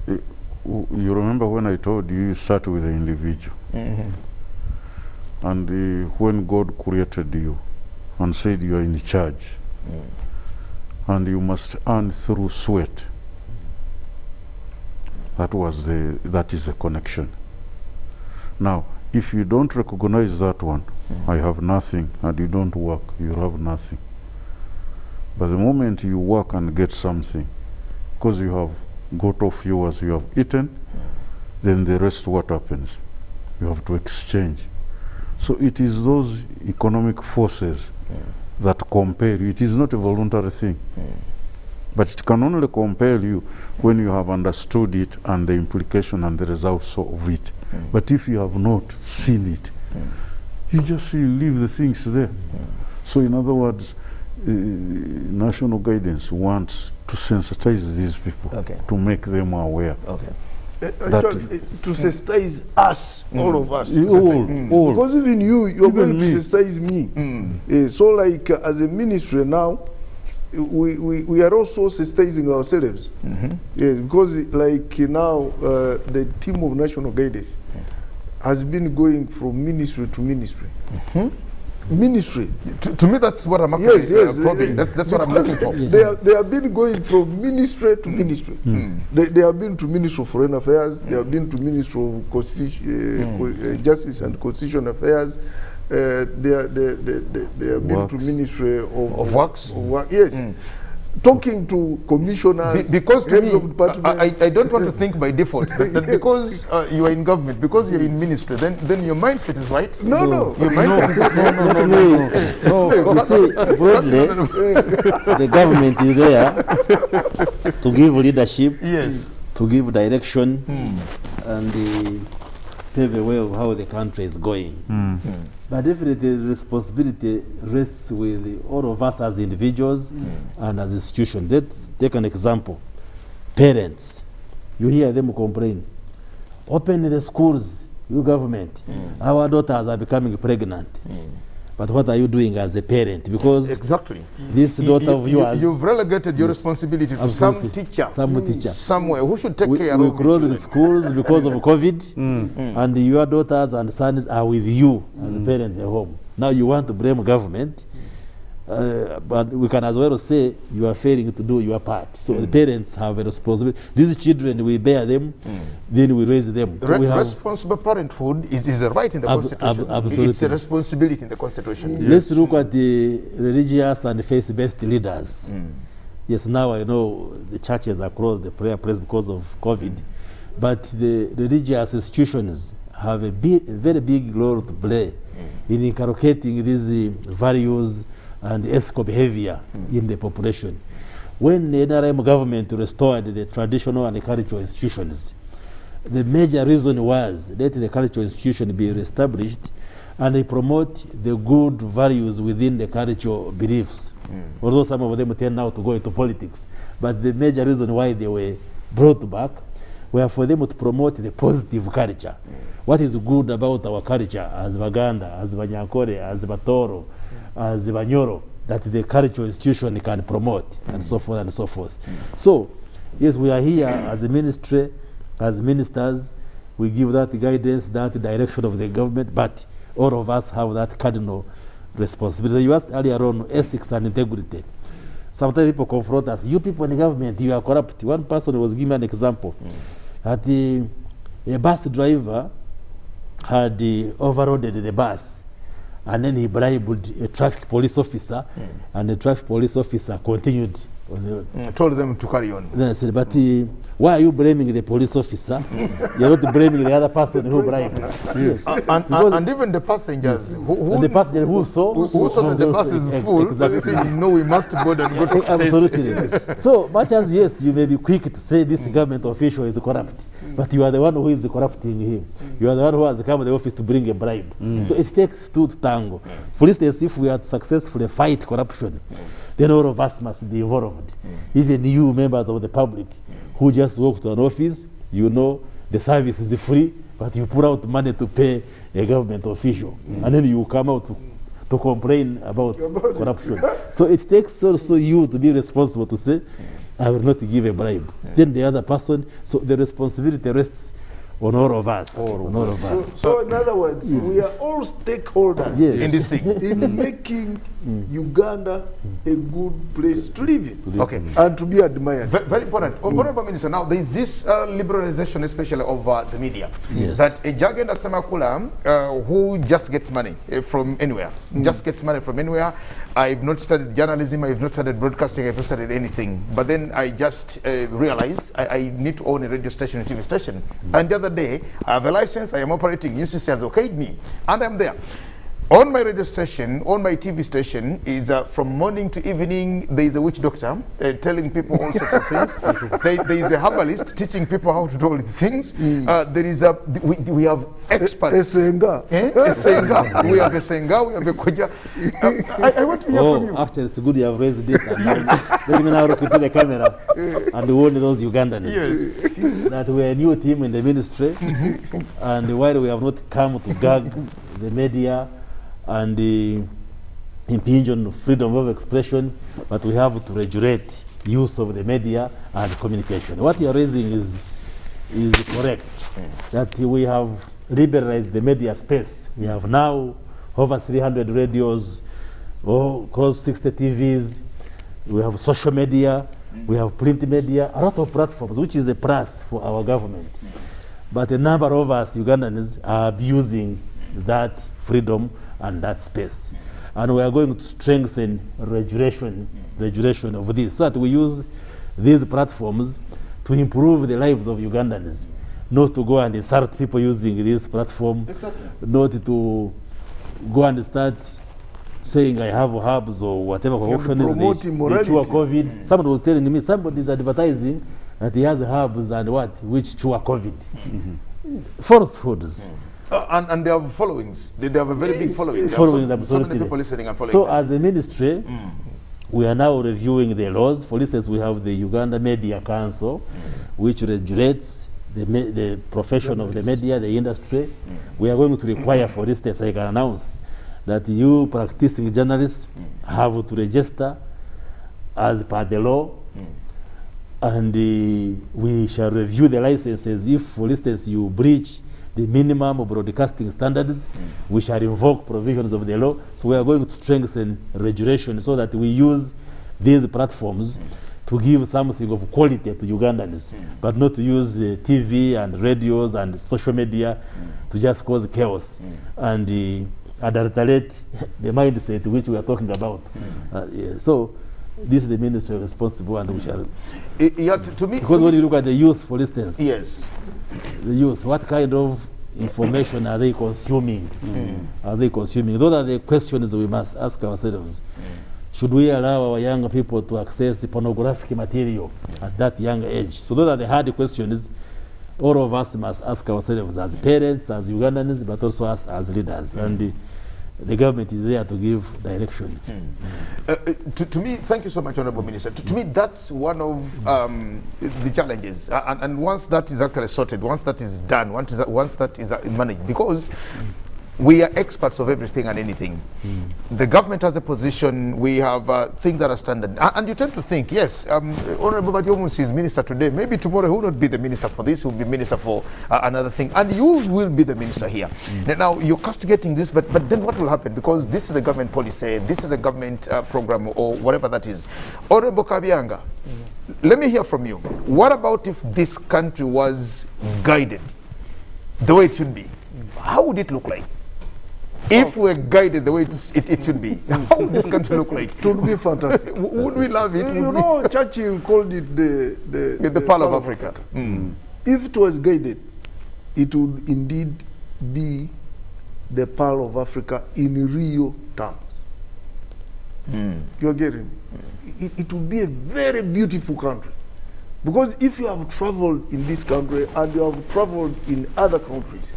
you remember when I told you start with the individual. Mm-hmm. And when God created you and said you are in charge, And you must earn through sweat. That is the connection. Now, if you don't recognize that one, I have nothing, and you don't work, you have nothing. But the moment you work and get something, because you have got off yours, you have eaten, then the rest, what happens? You have to exchange. So it is those economic forces that compel you. It is not a voluntary thing. But it can only compel you when you have understood it and the implication and the results of it. But if you have not seen it, you just leave the things there. So in other words, national guidance wants to sensitize these people, to make them aware. Actually, to sensitize us, all of us. All. Because even you're going to sensitize me. So like as a ministry now, we are also sensitizing ourselves. Yes, because like now the team of national guidance has been going from ministry to ministry. Ministry. To me, that's what I'm actually probing. That's what I'm looking for. They have been going from ministry to ministry. They have been to Ministry of Foreign Affairs. They have been to Ministry of Justice and Constitutional Affairs. They have been to Ministry of Works. Yes. Talking to commissioners, because to heads of departments. I don't want to think by default that because you are in government, because you're in ministry, then your mindset is right. No. Your mindset. No. You see, broadly, the government is there to give leadership, to give direction, and pave a way of how the country is going. But definitely the responsibility rests with all of us as individuals and as institutions. Let's take an example. Parents, you hear them complain. Open the schools, you government. Our daughters are becoming pregnant. But what are you doing as a parent? Because this daughter of yours... You've relegated your responsibility to some teacher somewhere who should take care of it. We closed the schools because of COVID, and your daughters and sons are with you as a parent at home. Now you want to blame government, but we can as well say you are failing to do your part. So the parents have a responsibility. These children, we bear them, then we raise them. So responsible parenthood is a right in the Constitution. Absolutely. It's a responsibility in the Constitution. Let's look at the religious and faith-based leaders. Yes, now I know the churches are closed, the prayer place because of COVID, but the religious institutions have a very big role to play in inculcating these values and ethical behavior in the population. When the NRM government restored the traditional and the cultural institutions, the major reason was let the cultural institution be reestablished and they promote the good values within the cultural beliefs. Although some of them tend now to go into politics. But the major reason why they were brought back were for them to promote the positive culture. What is good about our culture as Baganda, as Banyankore, as Batoro, as Banyoro, that the cultural institution can promote, and so forth and so forth. So, yes, we are here as a ministry, as ministers, we give that guidance, that direction of the government, but all of us have that cardinal responsibility. You asked earlier on ethics and integrity. Sometimes people confront us, you people in the government, you are corrupt. One person was giving an example. That a bus driver had overloaded the bus, and then he bribed a traffic police officer, and the traffic police officer continued. Told them to carry on. Then I said, but why are you blaming the police officer? You're not blaming the other person who bribed. Yes. And even the passengers the passenger who saw that the bus is full, they said, no, we must board and go to Absolutely. So much as, yes, you may be quick to say this government official is corrupt, but you are the one who is corrupting him. You are the one who has come to the office to bring a bribe. So it takes two to tango. For instance, if we are successfully fight corruption, then all of us must be involved. Even you, members of the public, who just walk to an office, you know the service is free, but you put out money to pay a government official, and then you come out to complain about corruption. So it takes also you to be responsible to say, I will not give a bribe. Then the other person, so the responsibility rests on all of us. On all of us. So in other words, we are all stakeholders in this thing. in making Uganda a good place to live in. Okay. And to be admired. Very important. Honorable Minister, now there is this liberalization, especially of the media. Yes. That a Jagenda Semakula, who just gets money from anywhere, I've not studied journalism, I've not studied broadcasting, I've not studied anything. But then I just realized I need to own a radio station, a TV station. And the other day, I have a license, I am operating, UCC has okayed me, and I'm there. On my radio station, on my TV station, is from morning to evening, there is a witch doctor telling people all sorts of things. There is a herbalist teaching people how to do all these things. There is we have experts. Esenga. Esenga. We have Esenga, we have a Koja. I want to hear from you. Actually, it's good you have raised this. Let me now look into the camera and warn those Ugandans that we are a new team in the ministry, and while we have not come to gag the media and impinge on freedom of expression, but we have to regulate use of the media and communication. What you are raising is correct, that we have liberalized the media space. We have now over 300 radios, close 60 TVs, we have social media, we have print media, a lot of platforms, which is a plus for our government. But a number of us Ugandans are abusing that freedom and that space. And we are going to strengthen regulation of this, so that we use these platforms to improve the lives of Ugandans, not to go and insult people using this platform, not to go and start saying I have herbs or whatever option is they cure COVID. Someone was telling me somebody is advertising that he has herbs and which cure COVID. Falsehoods. And they have followings. They have a very big following. Following them, so many people listening and following So them. as a ministry, we are now reviewing the laws. For instance, we have the Uganda Media Council, which regulates the profession of the media, the industry. We are going to require, for instance, I can announce, that you practicing journalists have to register as per the law, and we shall review the licenses. If, for instance, you breach the minimum broadcasting standards, we shall invoke provisions of the law. So we are going to strengthen regulation so that we use these platforms to give something of quality to Ugandans, but not to use TV and radios and social media to just cause chaos and adulterate the mindset which we are talking about. So this is the ministry responsible, and we shall. To me, because when you look at the youth, for instance, yes, the youth, what kind of information are they consuming? Are they consuming? Those are the questions we must ask ourselves. Should we allow our young people to access the pornographic material at that young age? So those are the hard questions all of us must ask ourselves as parents, as Ugandans, but also us as leaders. And the government is there to give direction. To me, thank you so much, Honorable Minister. To me, that's one of the challenges. And once that is actually sorted, once that is done, once that is managed, because we are experts of everything and anything. The government has a position, we have things that are standard. And you tend to think, yes, Honorable Badiomus is minister today, maybe tomorrow he will not be the minister for this, he will be minister for another thing. And you will be the minister here. Now, you're castigating this, but then what will happen? Because this is a government policy, this is a government program, or whatever that is. Honorable Kabianga, let me hear from you. What about if this country was guided the way it should be? How would it look like? If we're guided the way it should be, how would this country look like? It would be fantastic. Would we love it? You know, Churchill called it the Pearl of Africa. If it was guided, it would indeed be the Pearl of Africa in real terms. You're getting it? It would be a very beautiful country. Because if you have traveled in this country and you have traveled in other countries,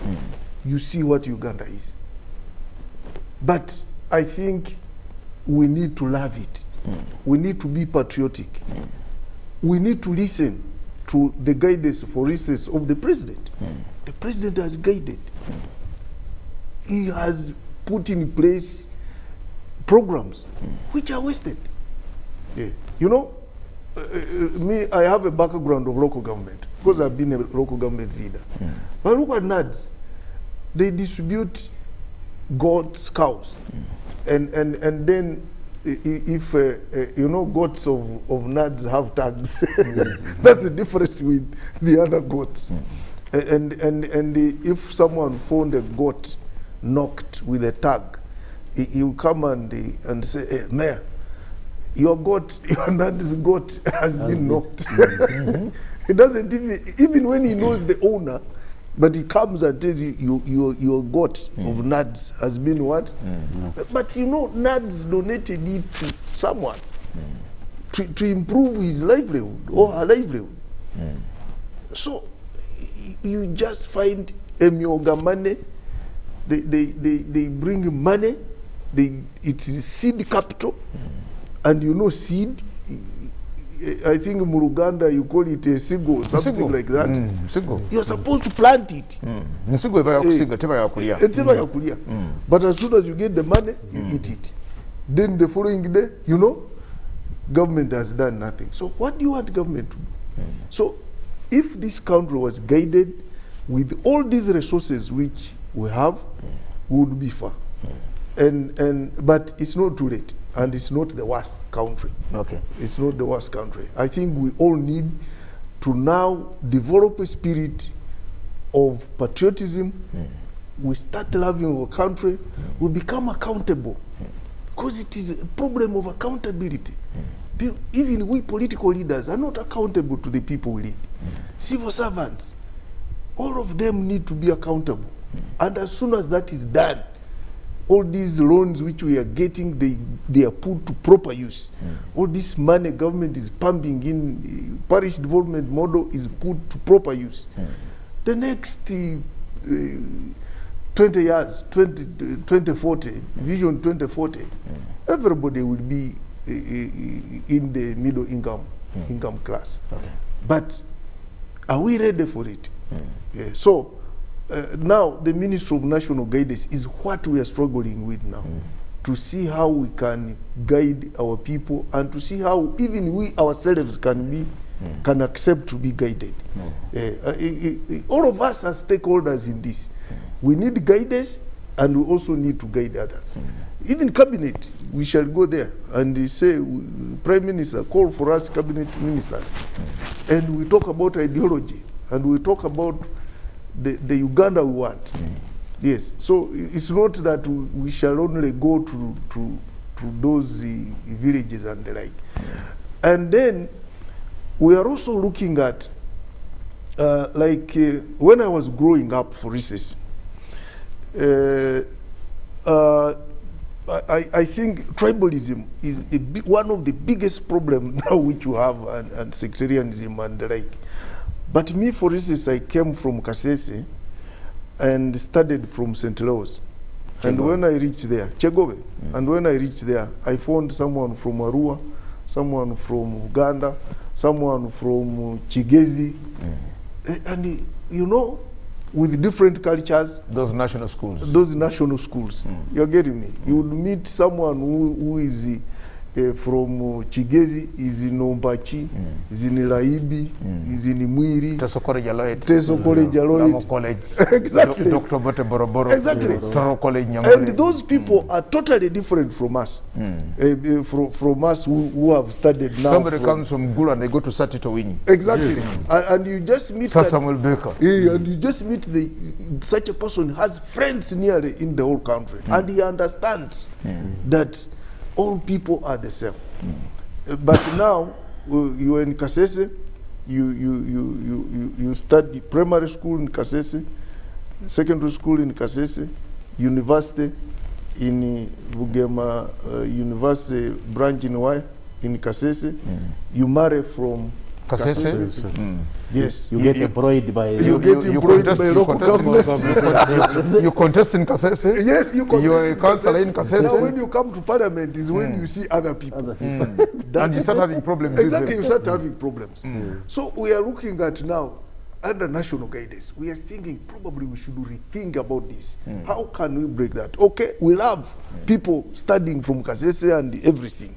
you see what Uganda is. But I think we need to love it. We need to be patriotic. We need to listen to the guidance, for instance, of the president. The president has guided. He has put in place programs which are wasted. You know, me, I have a background of local government because I've been a local government leader. But look at NADS. They distribute goats, cows, and then if you know, goats of NADS have tags. That's the difference with the other goats. And if someone found a goat knocked with a tag, he'll come and say, hey, Mayor, your goat, your NADS goat has been knocked. He doesn't even when he knows the owner, but he comes and tells you your goat of NADS has been what? But you know, NADS donated it to someone to improve his livelihood or her livelihood. So you just find Emioga money, they bring money, it is seed capital, and you know seed, I think in Muruganda you call it a sigo or something like that. You're supposed to plant it. But as soon as you get the money, you eat it. Then the following day, you know, government has done nothing. So what do you want government to do? So if this country was guided with all these resources which we have, we would be far. But it's not too late. And it's not the worst country. Okay. It's not the worst country. I think we all need to now develop a spirit of patriotism. We start loving our country. We become accountable. Because it is a problem of accountability. Even we political leaders are not accountable to the people we lead. Civil servants, all of them need to be accountable. And as soon as that is done, all these loans which we are getting, they are put to proper use. All this money government is pumping in, parish development model is put to proper use. The next 20 years, 2040, Vision 2040, everybody will be in the middle income class. But are we ready for it? Yeah. So now the Ministry of National Guidance is what we are struggling with now, to see how we can guide our people and to see how even we ourselves can accept to be guided. All of us are stakeholders in this. We need guidance and we also need to guide others. Even cabinet, we shall go there and they say, Prime Minister, call for us cabinet ministers. And we talk about ideology and we talk about the Uganda we want. Yes, so it's not that we shall only go to those villages and the like. And then we are also looking at, when I was growing up, for instance, I think tribalism is one of the biggest problems now which you have, and sectarianism and the like. But me, for instance, I came from Kasese and studied from St. Louis. And when I reached there, Chegobe, and when I reached there, I found someone from Arua, someone from Uganda, someone from Chigezi, and you know, with different cultures. Those national schools. Those national schools. You're getting me? You would meet someone who is from Chigezi, is in Ombachi, is in Laibi, is in Mwiri, Teso College Aloit, College, exactly. Dr. Bote Boroboro, exactly. Toro College Nyamure. And those people are totally different from us, from us who have studied now. Somebody comes from Gulu and they go to Satito Winnie. Exactly. And you just meet Samuel Baker. And you just meet such a person has friends nearly in the whole country, and he understands that all people are the same. But now you are in Kasese, you study primary school in Kasese, secondary school in Kasese, university in Bugema University branch in Kasese. You marry from Kasese. Yes. You get employed by local government. You contest in Kasese. Yes, you contest. You are a councillor in Kasese. Now when you come to parliament is when you see other people. And you start having problems. Exactly, you start having problems. So we are looking at now, under national guidance, we are thinking probably we should rethink about this. How can we break that? Okay, we'll have people studying from Kasese and everything.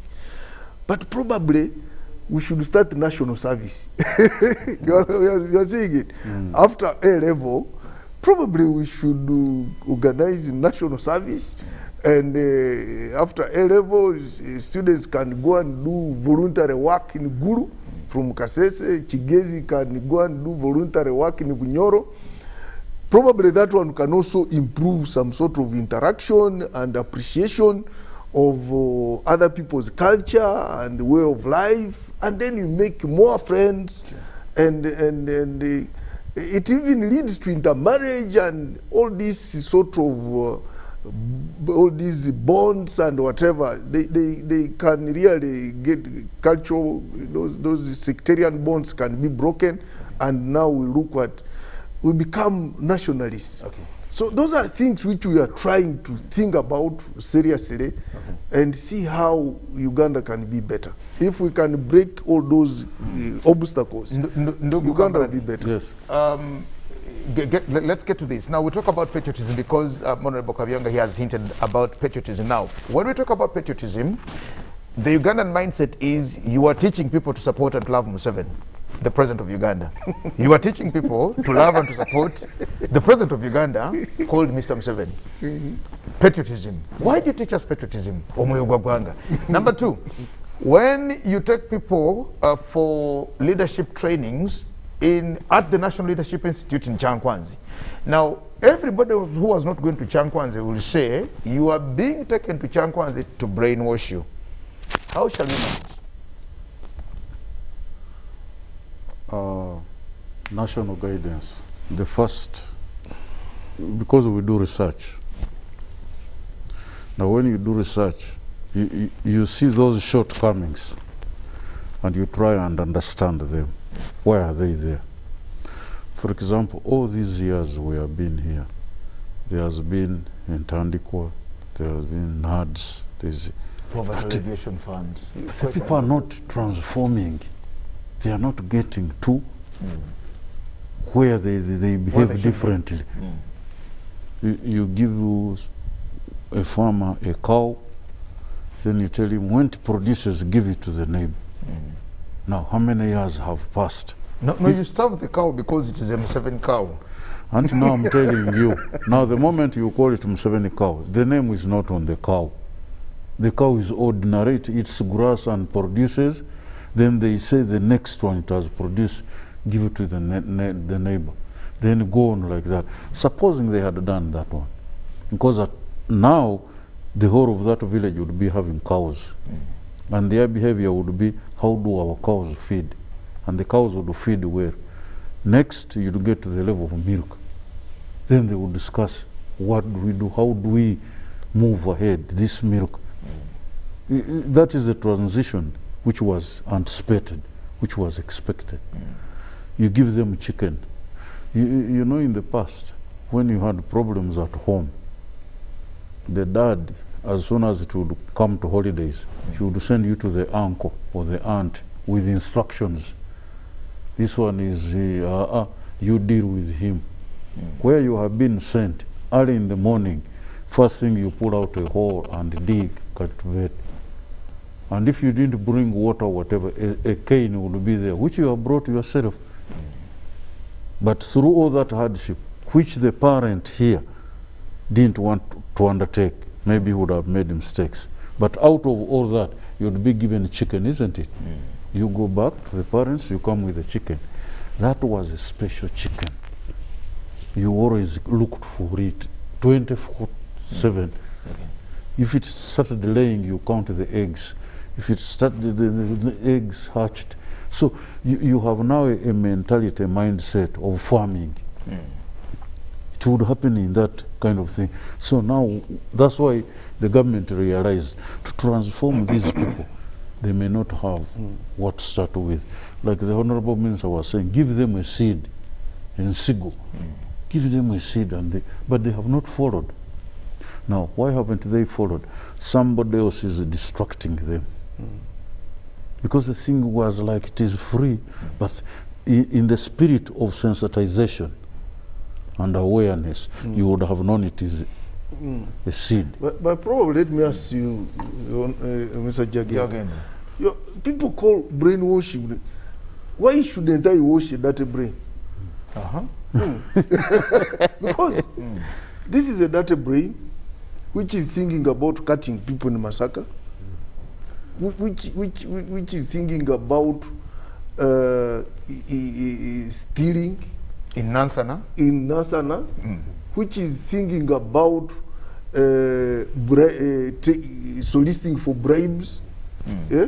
But probably we should start national service. You're seeing it. After A level, probably we should organize national service And after A-level, students can go and do voluntary work in Gulu from Kasese. Chigezi can go and do voluntary work in Bunyoro. Probably that one can also improve some sort of interaction and appreciation of other people's culture and way of life, and then you make more friends, and it even leads to intermarriage and all this sort of all these bonds and whatever. They can really get cultural, those sectarian bonds can be broken, and now we become nationalists. Okay. So those are things which we are trying to think about seriously, and see how Uganda can be better. If we can break all those obstacles, Uganda will be better. Yes. Let's get to this. Now we talk about patriotism because Honorable Kabyanga he has hinted about patriotism. Now, when we talk about patriotism, the Ugandan mindset is you are teaching people to support and love Museveni, the president of Uganda. You are teaching people to love and to support the president of Uganda called Mr. Museveni. Patriotism. Why do you teach us patriotism? Number two, when you take people for leadership trainings at the National Leadership Institute in Chankwanzi. Now, everybody who was not going to Chankwanzi will say, you are being taken to Chankwanzi to brainwash you. How shall we manage? National guidance. The first, because we do research. Now when you do research, you see those shortcomings and you try and understand them. Why are they there? For example, all these years we have been here, there has been in Tandikwa, there has been NADS, there's Poverty Alleviation Fund. The people are not transforming. They are not getting to where they behave differently. You give a farmer a cow, then you tell him when it produces, give it to the neighbor. Now, how many years have passed? No, you starve the cow because it is a Museveni cow. And now I'm telling you, now the moment you call it Museveni cow, the name is not on the cow. The cow is ordinary, it eats grass and produces. Then they say the next one it has produced, give it to the neighbor. Then go on like that. Supposing they had done that one. Because now the whole of that village would be having cows. And their behavior would be, how do our cows feed? And the cows would feed where? Next, you'd get to the level of milk. Then they would discuss, what do we do? How do we move ahead? This milk. That is the transition which was anticipated, which was expected. You give them chicken. You know, in the past, when you had problems at home, the dad, as soon as it would come to holidays, he would send you to the uncle or the aunt with instructions. This one is, you deal with him. Where you have been sent, early in the morning, first thing you pull out a hole and dig, cultivate. And if you didn't bring water or whatever, a cane would be there, which you have brought yourself. But through all that hardship, which the parent here didn't want to undertake, maybe he would have made mistakes. But out of all that, you'd be given chicken, isn't it? You go back to the parents, you come with a chicken. That was a special chicken. You always looked for it, 24/7. If it started laying, you count the eggs. If it started, the eggs hatched. So you have now a mentality, a mindset of farming. It would happen in that kind of thing. So now, that's why the government realized to transform these people, they may not have what to start with. Like the Honorable Minister was saying, give them a seed in Sigo. Give them a seed, but they have not followed. Now, why haven't they followed? Somebody else is distracting them. Because the thing was like it is free, but in the spirit of sensitization and awareness, you would have known it is a seed. But probably, let me ask you, Mr. Jagan. People call brainwashing. Why shouldn't I wash a dirty brain? Because this is a dirty brain which is thinking about cutting people in Masaka, which is thinking about stealing in Nansana, which is thinking about soliciting for bribes. Yeah?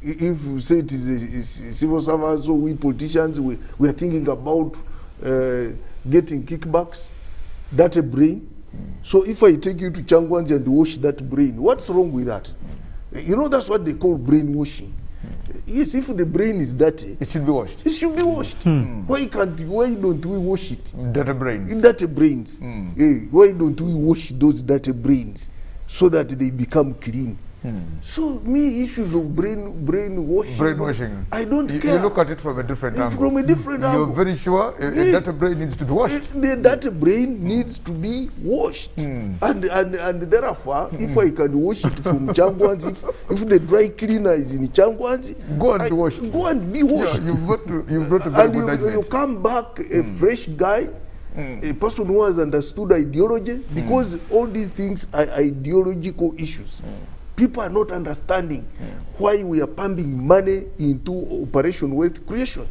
If we say it is civil servants or we politicians, we are thinking about getting kickbacks. That's a brain. So if I take you to Changwanzi and wash that brain, what's wrong with that? You know, that's what they call brainwashing. Yes, if the brain is dirty, it should be washed. It should be washed. Why don't we wash it? Dirty brains. Dirty brains. Why don't we wash those dirty brains so that they become clean? So me, issues of brainwashing, I don't care. You look at it from a different angle. From a different angle. You're very sure that brain needs to be washed. That brain needs to be washed. And therefore, if I can wash it from Changwanzi, if the dry cleaner is in Changwanzi, go and be washed. Go and be washed. Yeah, you've brought a very good argument. You come back a fresh guy, a person who has understood ideology, because all these things are ideological issues. People are not understanding why we are pumping money into Operation Wealth Creation.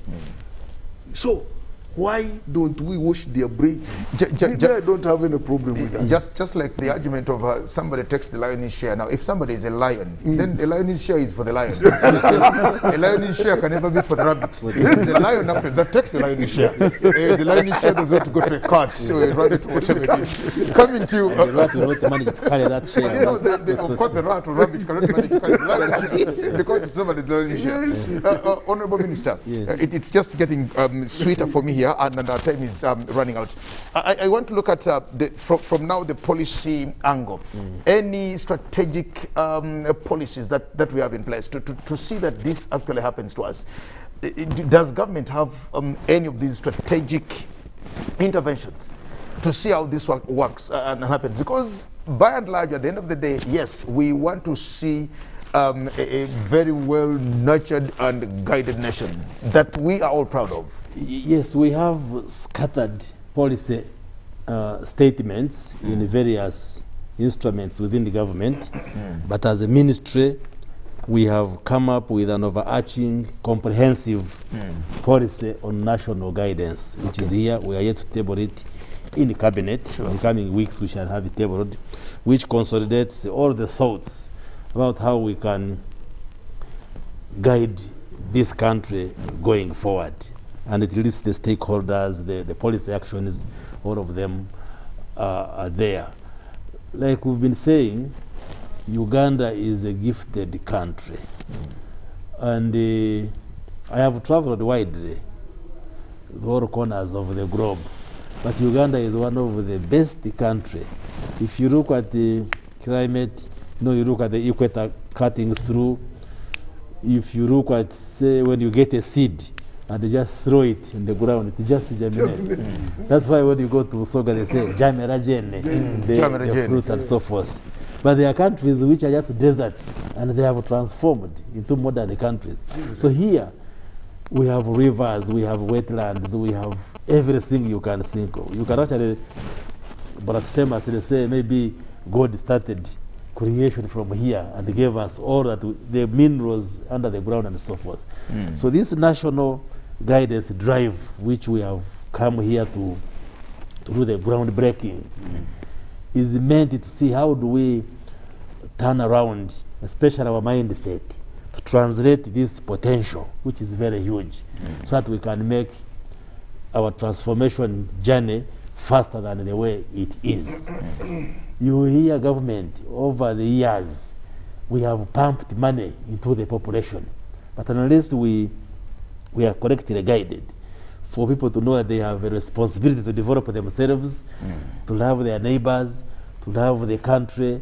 So why don't we wash their brain? Maybe I don't have any problem with that. Just like the argument of somebody takes the lion's share. Now, if somebody is a lion, then the lion's share is for the lion. A lion's share can never be for the rabbit. The lion after that takes the lion's share. The lion's share does not go to a cart, so a rabbit, whatever it is. Coming to you. The rat will not manage to carry that share. Of course, the rat or rabbit cannot manage to carry the lion's share because it's over the lion's share. Honorable Minister, it's just getting sweeter for me here, and our time is running out. I want to look at from now the policy angle. Any strategic policies that we have in place to see that this actually happens to us. Does government have any of these strategic interventions to see how this works and happens? Because by and large, at the end of the day, yes, we want to see a very well nurtured and guided nation that we are all proud of. Yes, we have scattered policy statements in various instruments within the government, but as a ministry, we have come up with an overarching, comprehensive policy on national guidance, which is here. We are yet to table it in the cabinet. In the coming weeks, we shall have it tabled, which consolidates all the thoughts about how we can guide this country going forward. And it lists the stakeholders, the policy actions, all of them are there. Like we've been saying, Uganda is a gifted country. And I have traveled widely, all corners of the globe. But Uganda is one of the best countries. If you look at the climate, you look at the equator cutting through. If you look at, say, when you get a seed and they just throw it in the ground, it just germinates. That's why when you go to Soga, they say, Jamera Jene, the fruits and so forth. But there are countries which are just deserts, and they have transformed into modern countries. So here, we have rivers, we have wetlands, we have everything you can think of. You can actually, blasphemous, they say, maybe God started creation from here and gave us all that the minerals under the ground and so forth. So this national guidance drive, which we have come here to do the groundbreaking, is meant to see how do we turn around, especially our mindset, to translate this potential, which is very huge, so that we can make our transformation journey faster than the way it is. You hear government over the years, we have pumped money into the population. But unless we are correctly guided, for people to know that they have a responsibility to develop themselves, to love their neighbors, to love the country,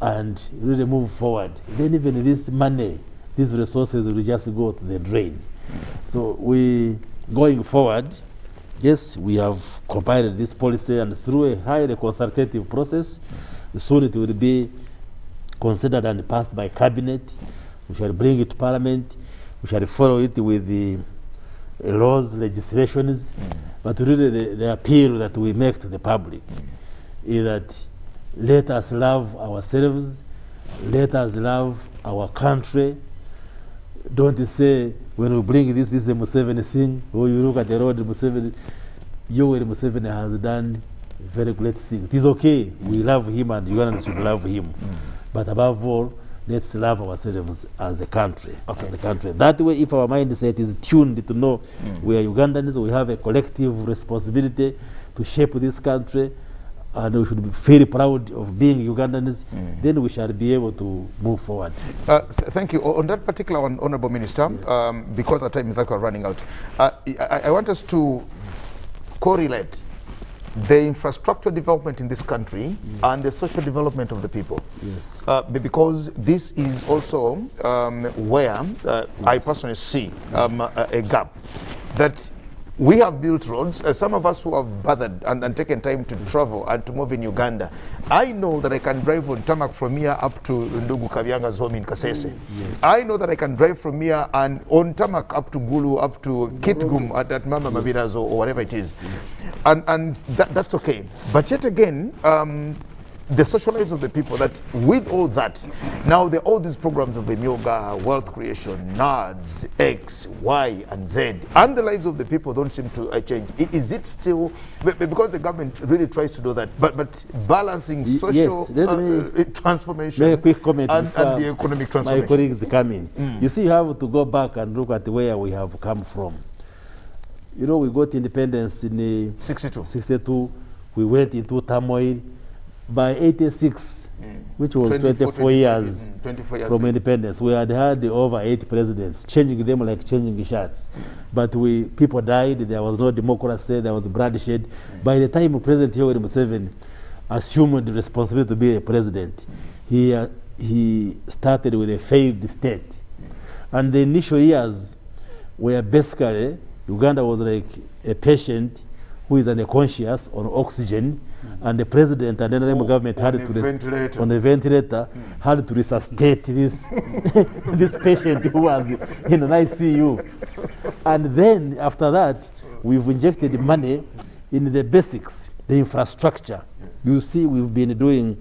and really move forward, then even this money, these resources will just go to the drain. So going forward, yes, we have compiled this policy, and through a highly consultative process, soon it will be considered and passed by cabinet. We shall bring it to parliament. We shall follow it with the laws, legislations. But really the appeal that we make to the public is that Let us love ourselves. Let us love our country. Don't say, when we bring this is a Museveni thing, or you look at the road, Museveni, Yoweri Museveni has done a very great thing. It is okay. We love him and Ugandans should love him. But above all, let's love ourselves as a country. As a country. That way, if our mindset is tuned to know we are Ugandans, we have a collective responsibility to shape this country, and we should be very proud of being Ugandans, then we shall be able to move forward. Thank you. On that particular one, Honorable Minister, yes. Because the time is like we're running out, I want us to correlate the infrastructure development in this country and the social development of the people. Yes. Because this is also where I personally see a gap. That we have built roads. Some of us who have bothered and taken time to travel and to move in Uganda, I know that I can drive on tarmac from here up to Ndugu Kabyanga's home in Kasese. Yes. I know that I can drive from here and on tarmac up to Gulu, up to Kitgum at Mama Mabina's or whatever it is. And that's okay. But yet again, the social lives of the people, that with all that, now there are all these programs of the Myoga, wealth creation, NADS, X, Y, and Z, and the lives of the people don't seem to change. Is it still, because the government really tries to do that, but balancing social transformation Very quick comment and the economic transformation? My colleagues come in. You see, you have to go back and look at where we have come from. You know, we got independence in 62. We went into turmoil. By 86, which was 24 years from independence, we had over 8 presidents, changing them like changing shirts. But people died, there was no democracy, there was bloodshed. By the time President Yoweri Museveni assumed the responsibility to be a president, he started with a failed state. And the initial years were basically, Uganda was like a patient who is unconscious on oxygen, and the president and the government had to on the ventilator had to resuscitate this this patient who was in an ICU. And then after that, we've injected money in the basics, the infrastructure. You see, we've been doing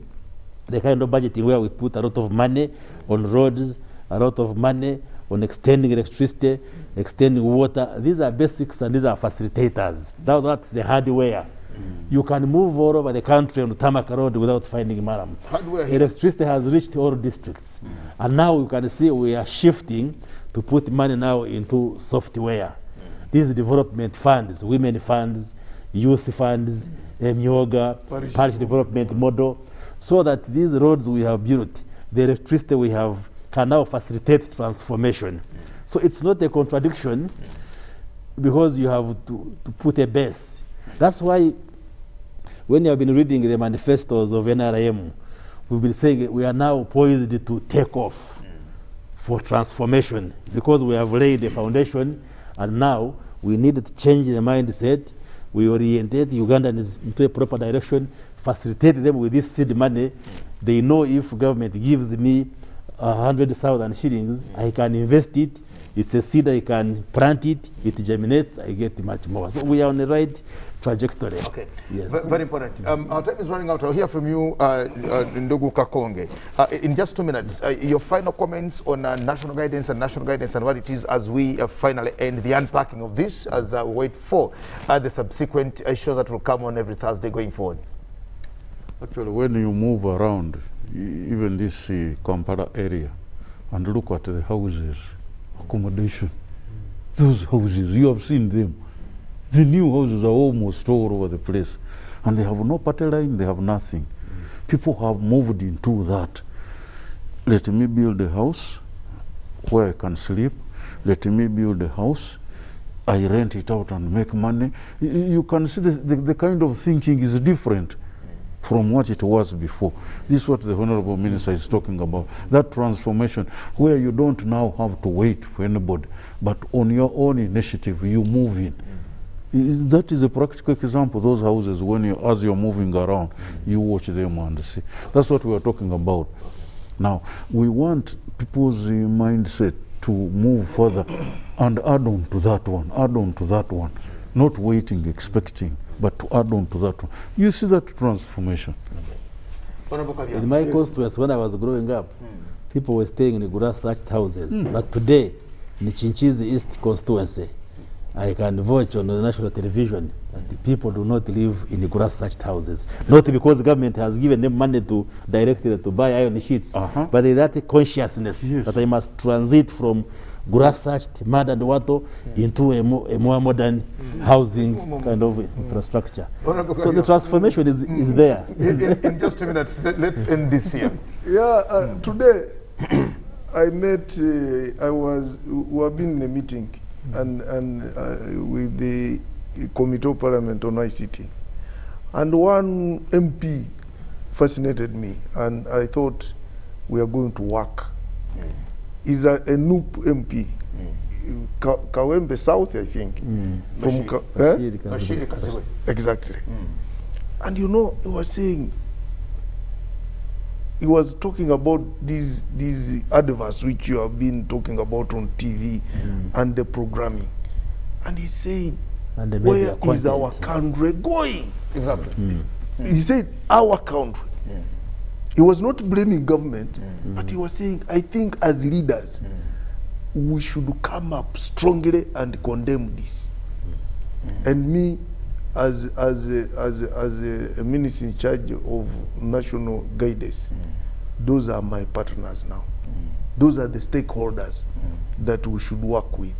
the kind of budgeting where we put a lot of money on roads, a lot of money on extending electricity, extending water. These are basics and these are facilitators. Now that's the hardware. You can move all over the country on the tarmac road without finding maram. Electricity has reached all districts. And now you can see we are shifting to put money now into software. These development funds, women funds, youth funds, Myoga, parish development model, so that these roads we have built, the electricity we have, can now facilitate transformation. So it's not a contradiction, because you have to put a base. That's why when you have been reading the manifestos of NRM, we've been saying we are now poised to take off for transformation, because we have laid the foundation, and now we need to change the mindset. We orientate Ugandans into a proper direction, facilitate them with this seed money. They know if government gives me 100,000 shillings, I can invest it. It's a seed, I can plant it, it germinates, I get much more. So we are on the right trajectory. Okay, yes. Very important. Our time is running out. I'll hear from you, Ndugu Kakonge. In just 2 minutes, your final comments on national guidance and what it is as we finally end the unpacking of this, as we wait for the subsequent shows that will come on every Thursday going forward. Actually, when you move around, even this Kampala area, and look at the houses, accommodation, those houses, you have seen them. The new houses are almost all over the place, and they have no party line, they have nothing. People have moved into that. Let me build a house where I can sleep. Let me build a house. I rent it out and make money. You can see the kind of thinking is different from what it was before. This is what the Honorable Minister is talking about. That transformation where you don't now have to wait for anybody, but on your own initiative, you move in. That is a practical example. Those houses, as you're moving around, you watch them and see. That's what we are talking about. Now, we want people's mindset to move further and add on to that one, add on to that one. Not waiting, expecting, but to add on to that one. You see that transformation. Honorable Kavyanga. In my constituency, when I was growing up, people were staying in grass thatched houses. But today, in Chinchizi East constituency, I can watch on the national television that the people do not live in the grass thatched houses. Not because the government has given them money to directly to buy iron sheets, but there's that consciousness that they must transit from grass thatched mud and water into a more modern housing kind of infrastructure. So the transformation is there. In just a minute, let's end this here. Yeah, today I met, we have been in a meeting and with the Committee of Parliament on ICT. And one MP fascinated me, and I thought we are going to work. He's a NUP MP, Kawempe South, I think. From exactly. And you know, he was saying, he was talking about these adverts which you have been talking about on TV and the programming. And he said, where is our country going? Exactly. He said, our country. He was not blaming government, but he was saying, I think as leaders, we should come up strongly and condemn this. And me, as a minister in charge of national guidance, those are my partners now. Those are the stakeholders that we should work with.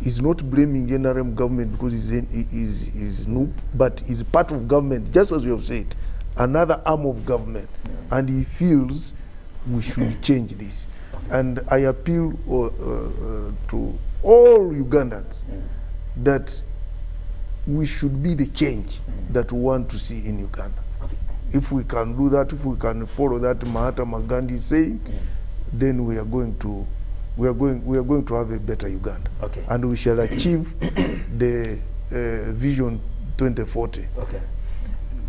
He's not blaming NRM government because he's new, but he's part of government, just as you have said, another arm of government, and he feels we should change this. And I appeal to all Ugandans that we should be the change that we want to see in Uganda. If we can do that, if we can follow that Mahatma Gandhi saying, then we are going to have a better Uganda. Okay. And we shall achieve the Vision 2040. Okay.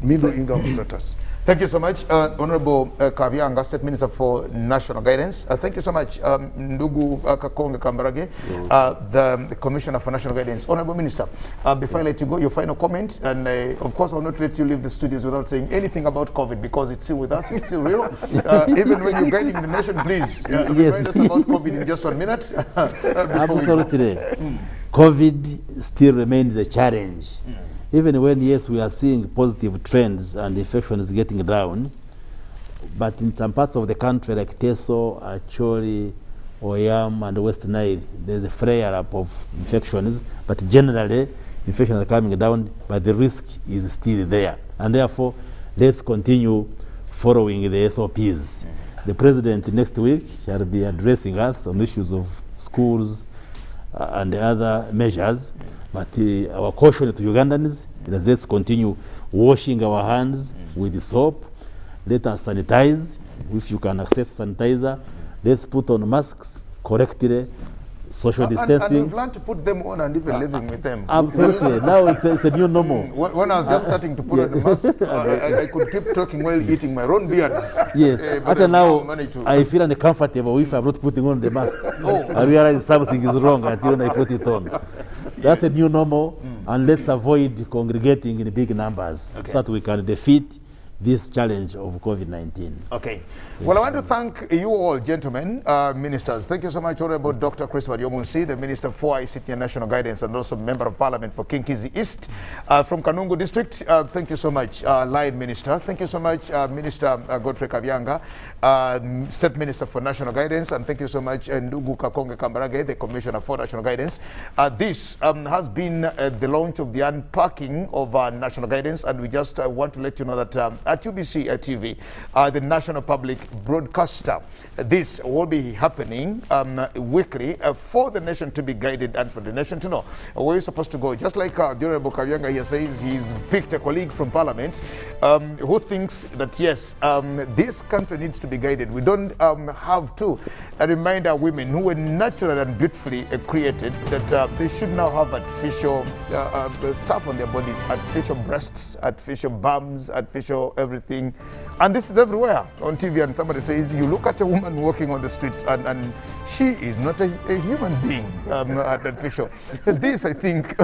Middle income status. Thank you so much, Honorable Kavyanga, State Minister for National Guidance. Thank you so much, Ndugu Kakonge Kambarage, the Commissioner for National Guidance. Honorable Minister, before I let you go, your final comment, and of course, I'll not let you leave the studios without saying anything about COVID, because it's still with us, it's still real. Even when you're guiding the nation, please, remind us about COVID in just 1 minute. Absolutely. COVID still remains a challenge. Even when, yes, we are seeing positive trends and infection is getting down, but in some parts of the country like Teso, Acholi, Oyam, and West Nile, there's a flare-up of infections, but generally, infections are coming down, but the risk is still there. And therefore, let's continue following the SOPs. The President next week shall be addressing us on issues of schools and other measures. But our caution to Ugandans is that let's continue washing our hands with soap. Let us sanitize. If you can access sanitizer, let's put on masks correctly, social distancing. And we've learned to put them on and even living with them. Absolutely. Now it's a new normal. When I was just starting to put on the mask, I could keep talking while eating my own beards. Yes. Actually now, I feel uncomfortable if I'm not putting on the mask. I realize something is wrong until I put it on. That's a new normal, and let's avoid congregating in big numbers so that we can defeat this challenge of COVID-19. Okay. Well, I want to thank you all, gentlemen, ministers. Thank you so much, Honorable Dr. Christopher Yomunsi, the Minister for ICT and National Guidance, and also Member of Parliament for Kinkizi East. From Kanungu District, thank you so much, Lion Minister. Thank you so much, Minister Godfrey Kavyanga, State Minister for National Guidance, and thank you so much, Ndugu Kakonge Kambarage, the Commissioner for National Guidance. This has been the launch of the unpacking of National Guidance, and we just want to let you know that at UBC TV, the national public broadcaster, this will be happening weekly for the nation to be guided and for the nation to know where you're supposed to go. Just like the Honorable Kavyanga here says, he's picked a colleague from Parliament who thinks that, yes, this country needs to be guided. We don't have to remind our women who were naturally and beautifully created that they should now have artificial stuff on their bodies, artificial breasts, artificial bums, artificial everything. And this is everywhere on TV, and somebody says, you look at a woman walking on the streets and she is not a human being, artificial. This, I think,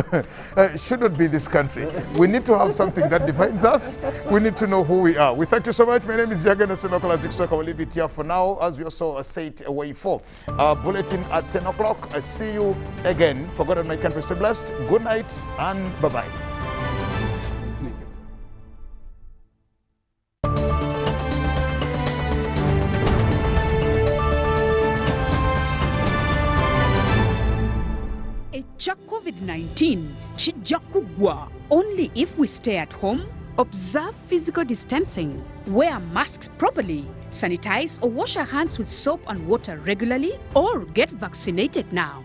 should not be this country. We need to have something that defines us. We need to know who we are. We thank you so much. My name is Jagana Senokola Ziksoka. We'll leave it here for now, as we also set away for our bulletin at 10 o'clock. I see you again. For God and my country, stay blessed. Good night and bye-bye. Echa COVID-19 chijja kugwa only if we stay at home, observe physical distancing, wear masks properly, sanitize or wash our hands with soap and water regularly, or get vaccinated now.